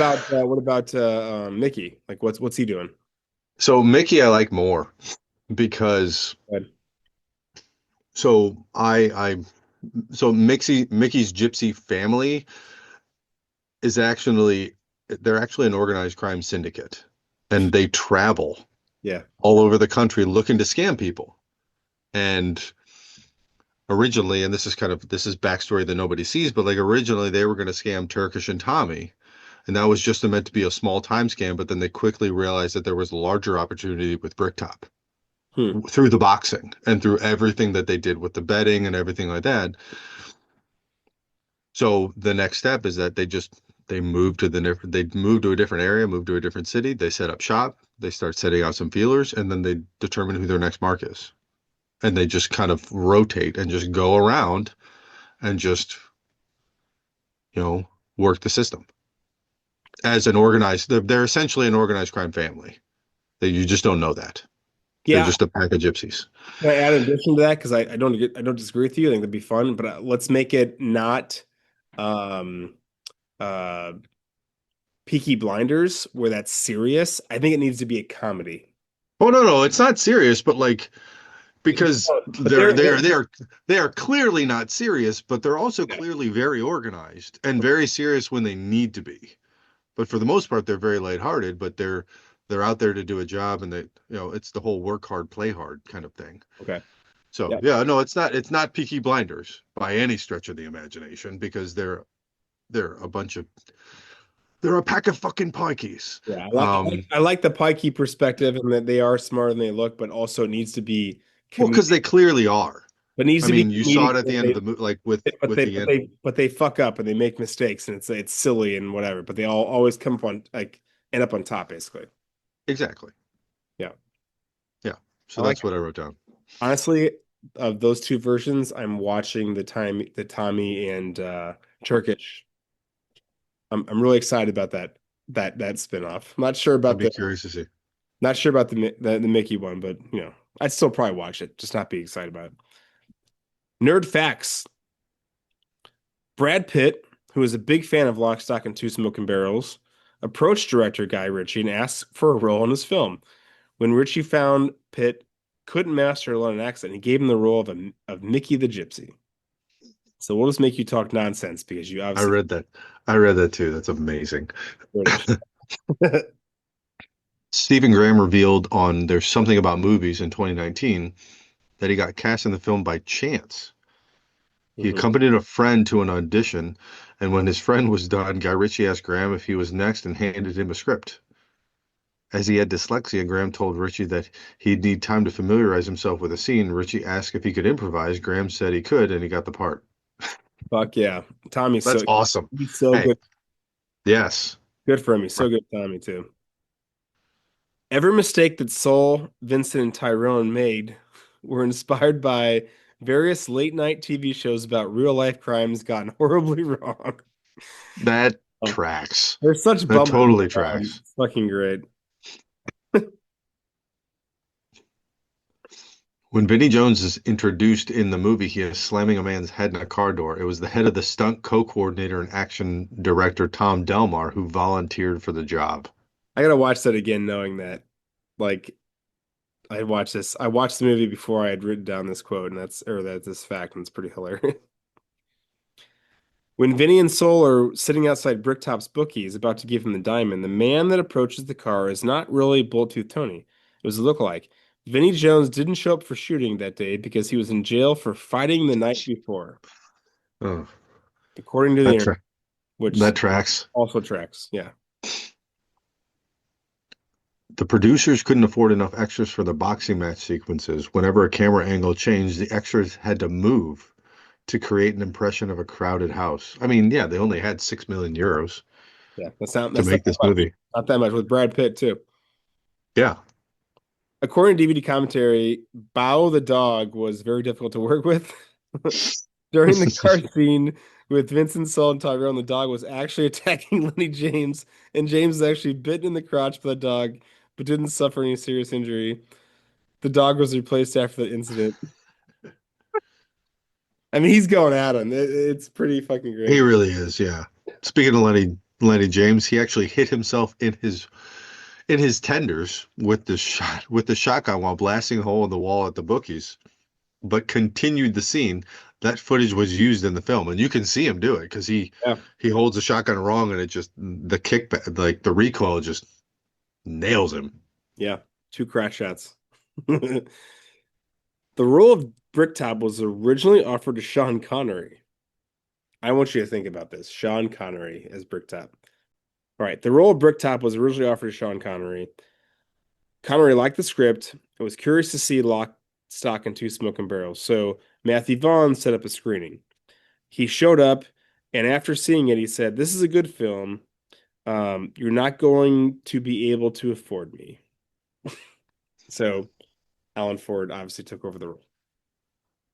about Mickey? Like what's he doing? So Mickey I like more because Good. so so Mickey's gypsy family is actually they're actually an organized crime syndicate and they travel Yeah. all over the country looking to scam people. And originally, and this is backstory that nobody sees, but like originally they were going to scam Turkish and Tommy, and that was just meant to be a small time scam. But then they quickly realized that there was a larger opportunity with Bricktop Hmm. through the boxing and through everything that they did with the betting and everything like that. So the next step is that they move to a different area, move to a different city, they set up shop, they start setting out some feelers, and then they determine who their next mark is. And they just kind of rotate and just go around and just, work the system as an organized, they're essentially an organized crime family. That you just don't know that. They're Yeah. just a pack of gypsies. Can I add an addition to that? Because I don't disagree with you. I think that'd be fun, but let's make it not um uh Peaky Blinders where that's serious. I think it needs to be a comedy. Oh no, it's not serious, but like because But they're they are clearly not serious, but they're also yeah. clearly very organized and very serious when they need to be. But for the most part, they're very lighthearted, but they're out there to do a job and it's the whole work hard, play hard kind of thing. Okay. So Yeah. yeah, no, it's not Peaky Blinders by any stretch of the imagination because they're a bunch of they're a pack of fucking pikeys. Yeah. Um, I like the pikey perspective and that they are smarter than they look, but also it needs to be well, because comedic. they clearly are. But it needs I to be mean, you saw comedic it at that the end of the movie, like with the end. but they fuck up and they make mistakes and it's silly and whatever, but they all always come up on like end up on top basically. Exactly. Yeah. Yeah. I So like that's what I wrote down. honestly of those two versions, I'm watching the Tommy and Turkish. I'm really excited about that spinoff. I'm I'd be curious to see. not sure about the Mickey one, but I'd still probably watch it, just not be excited about it. Nerd facts. Brad Pitt, who is a big fan of Lock, Stock, and Two Smoking Barrels, approached director Guy Ritchie and asked for a role in his film. When Ritchie found Pitt couldn't master a London accent, he gave him the role of Mickey the Gypsy. So we'll just make you talk nonsense because you I obviously read that. I read that too. That's amazing. British. Stephen Graham revealed on There's Something About Movies in 2019 that he got cast in the film by chance. He Mhm. accompanied a friend to an audition, and when his friend was done, Guy Ritchie asked Graham if he was next and handed him a script. As he had dyslexia, Graham told Ritchie that he'd need time to familiarize himself with the scene. Ritchie asked if he could improvise. Graham said he could, and he got the part. Fuck yeah. Tommy's That's so awesome. he's so Hey, good. yes. Good for him. He's so good, Tommy, too. Every mistake that Soul, Vincent, and Tyrone made were inspired by various late night TV shows about real life crimes gotten horribly wrong. That Oh, tracks. they're such That bumbling totally around. tracks. It's fucking great. When Vinnie Jones is introduced in the movie, he is slamming a man's head in a car door. It was the head of the stunt co-coordinator and action director Tom Delmar who volunteered for the job. I gotta watch that again, knowing that like I watched the movie before I had written down this quote, and that's this fact, and it's pretty hilarious. When Vinny and Soul are sitting outside Bricktop's bookies, about to give him the diamond, the man that approaches the car is not really Bulletooth Tony. It was a lookalike. Vinny Jones didn't show up for shooting that day because he was in jail for fighting the night before, Oh, according to the that internet, tra which that tracks. also tracks. Yeah. The producers couldn't afford enough extras for the boxing match sequences. Whenever a camera angle changed, the extras had to move to create an impression of a crowded house. I mean, yeah, they only had 6 million euros Yeah. to That's not make this that much. movie. Not that much with Brad Pitt too. Yeah. According to DVD commentary, Bao the dog was very difficult to work with. During the car scene with Vincent Saul and Tyrone, the dog was actually attacking Lenny James, and James was actually bitten in the crotch by the dog, but didn't suffer any serious injury. The dog was replaced after the incident. I mean, he's going at him. It's pretty fucking He great. really is, yeah. Speaking of Lenny James, he actually hit himself in his tenders with the shotgun while blasting a hole in the wall at the bookies, but continued the scene. That footage was used in the film, and you can see him do it because Yeah, he holds the shotgun wrong, and it just the kickback, like the recoil, just nails him. yeah. Two crack shots. The role of Bricktop was originally offered to Sean Connery. I want you to think about this. Sean Connery as Bricktop. All right, the role of Bricktop was originally offered to Sean Connery. Connery liked the script and was curious to see Lock, Stock, and Two Smoking Barrels. So Matthew Vaughn set up a screening. He showed up, and after seeing it, he said, "This is a good film. You're not going to be able to afford me." So Alan Ford obviously took over the role.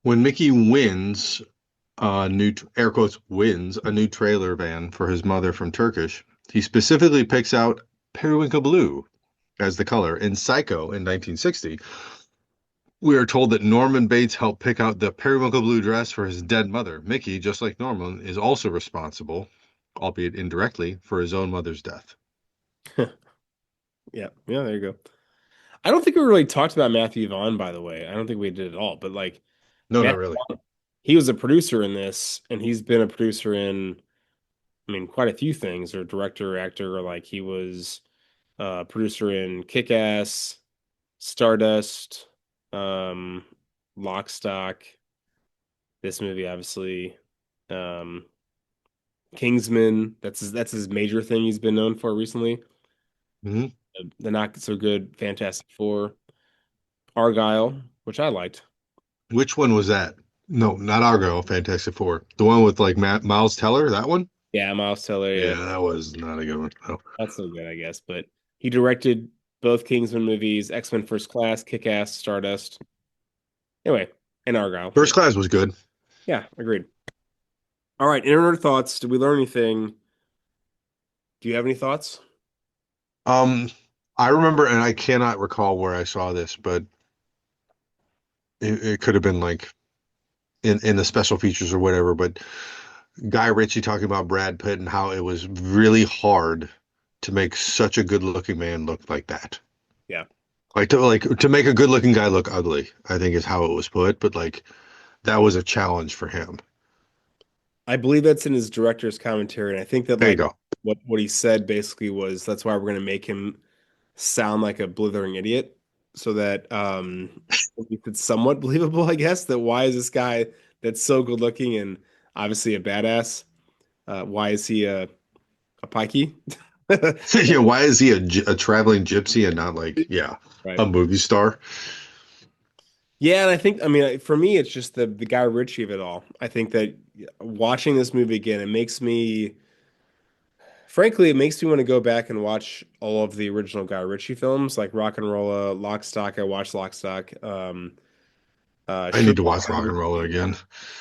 When Mickey wins a new air quotes wins a new trailer van for his mother from Turkish, he specifically picks out periwinkle blue as the color. In Psycho in 1960, we are told that Norman Bates helped pick out the periwinkle blue dress for his dead mother. Mickey, just like Norman, is also responsible, albeit indirectly, for his own mother's death. Yeah, yeah, there you go. I don't think we really talked about Matthew Vaughn, by the way. I don't think we did at all. But like No, not Matthew really. Vaughn, he was a producer in this, and he's been a producer in, I mean, quite a few things, or director, actor, or like he was producer in Kick-Ass, Stardust, um, Lock, Stock, this movie, obviously, um, Kingsman. That's his major thing he's been known for recently. Hmm. The Not So Good, Fantastic Four, Argyle, which I liked. Which one was that? No, not Argo, Fantastic Four. The one with like Miles Teller, that one? Yeah, Miles Teller. Yeah, Yeah, that was not a good one. No. not so good, I guess. But he directed both Kingsman movies, X-Men First Class, Kick-Ass, Stardust. Anyway, and Argyle. First Class was good. Yeah, agreed. All right, internet thoughts. Did we learn anything? Do you have any thoughts? Um, I remember, and I cannot recall where I saw this, but it could have been like in the special features or whatever. But Guy Ritchie talking about Brad Pitt and how it was really hard to make such a good-looking man look like that. Yeah. Like to make a good-looking guy look ugly, I think is how it was put. But like that was a challenge for him. I believe that's in his director's commentary, and I think that There you like go. what he said basically was that's why we're gonna make him sound like a blithering idiot, so that it's somewhat believable, I guess. That why is this guy that's so good looking and obviously a badass? Why is he a pikey? Yeah, why is he a traveling gypsy and not like, yeah, Right. a movie star? Yeah, and I think, I mean, for me, it's just the Guy Ritchie of it all. I think that watching this movie again, it makes me, frankly, it makes me want to go back and watch all of the original Guy Ritchie films, like Rock and Rolla, Lock, Stock. I watched Lock, Stock. I need Sherlock to watch Rock Holmes. and Roller again.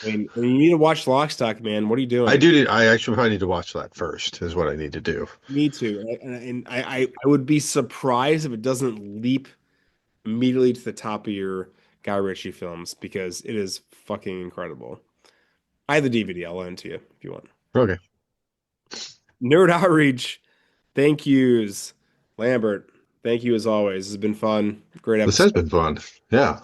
I mean, you need to watch Lock, Stock, man. What are you I doing? do need, I actually probably need to watch that first, is what I need to do. Me too. And I would be surprised if it doesn't leap immediately to the top of your Guy Ritchie films because it is fucking incredible. I have the DVD. I'll lend it to you if you want. Okay. Nerd Outreach. Thank yous. Lambert. Thank you as always. This has been fun. Great This has episode. been fun. Yeah.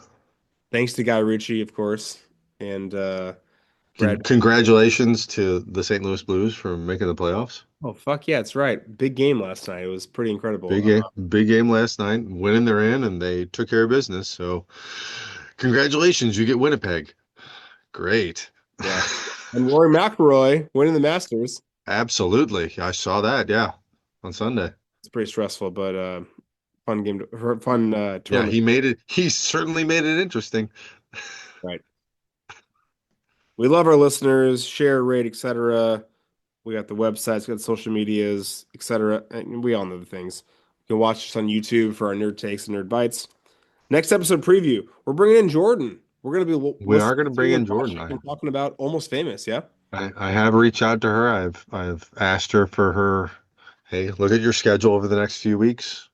Thanks to Guy Ritchie, of course, and Brad. Congratulations to the St. Louis Blues for making the playoffs. Oh fuck yeah, that's right. Big game last night. It was pretty incredible. Big game last night. Winning, they're in, and they took care of business. So, congratulations, you get Winnipeg. Great. Yeah. And Rory McIlroy winning the Masters. Absolutely. I saw that. Yeah. On Sunday. It's pretty stressful, but fun game, fun Yeah. tournament. He certainly made it interesting. Right. We love our listeners. Share, rate, etc. We got the websites, we got the social medias, etc. And we all know the things. You can watch us on YouTube for our nerd takes and nerd bites. Next episode preview. We're bringing in Jordan. We're going to be We are listening going to bring to in and Jordan. watching and talking about Almost Famous. Yeah. I have reached out to her. I've asked her for her, hey, look at your schedule over the next few weeks.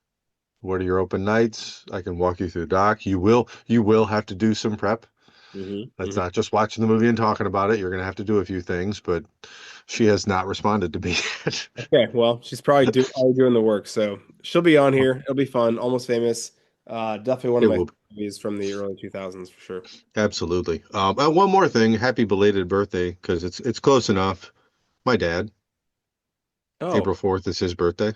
What are your open nights? I can walk you through the doc. You will have to do some prep. That's Hmm. not just watching the movie and talking about it. You're going to have to do a few things, but she has not responded to me yet. Okay. Well, she's probably doing the work, so she'll be on here. It'll be fun. Almost Famous. Definitely one It of my will, movies from the early 2000s for sure. absolutely. One more thing. Happy belated birthday because it's close enough. My dad, Oh, April 4th is his birthday,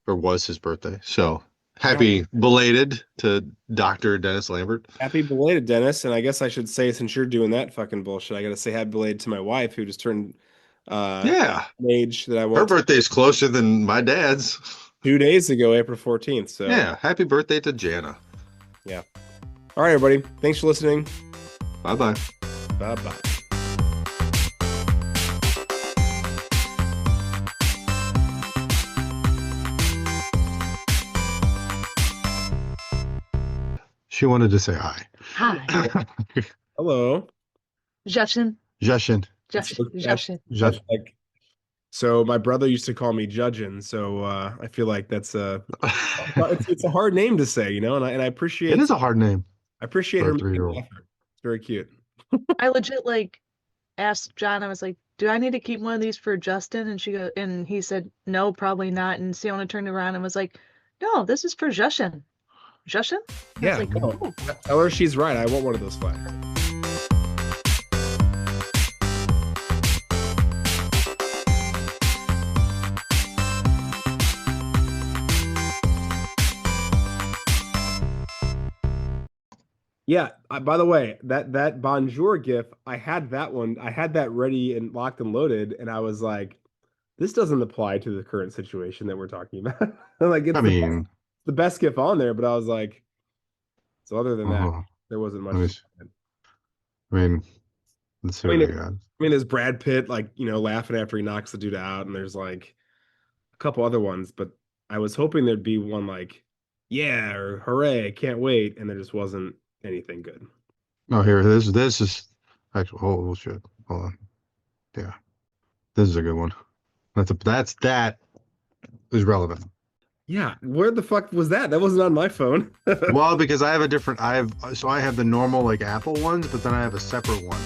or was his birthday. So God. happy belated to Dr. Dennis Lambert. Happy belated, Dennis. And I guess I should say, since you're doing that fucking bullshit, I got to say happy belated to my wife who just turned Yeah, an age that I her went to birthday is closer than my dad's. 2 days ago, April 14th. So, Yeah, happy birthday to Jana. yeah. All right, everybody. Thanks for listening. Bye bye. Bye bye. She wanted to say hi. Hi, Hello. Justin. Justin. Justin. That's like, so my brother used to call me Judgin, so I feel like it's a hard name to say, and I It is a hard name appreciate for a her making the 3-year-old. effort. It's very cute. I legit like asked John. I was like, "Do I need to keep one of these for Justin?" And he said, "No, probably not." And Siona turned around and was like, "No, this is for Justin." Justin? I was Yeah, like, no. "Oh, Tell her she's right. I want one of those flags. Yeah, by the way, that Bonjour gif, I had that one. I had that ready and locked and loaded, and I was like, this doesn't apply to the current situation that we're talking about. Like I it's mean, the best gif on there, but I was like, so other than that, uh, there wasn't let much me to see. say. I mean, let's see I what mean, I got. there's Brad Pitt like, laughing after he knocks the dude out, and there's like a couple other ones, but I was hoping there'd be one like, yeah, or hooray, can't wait, and there just wasn't anything good. Oh, here, this is actually. Oh shit! Hold on. Yeah, this is a good one. That is relevant. Yeah, where the fuck was that? That wasn't on my phone. Well, because I have a different. I have the normal like Apple ones, but then I have a separate one.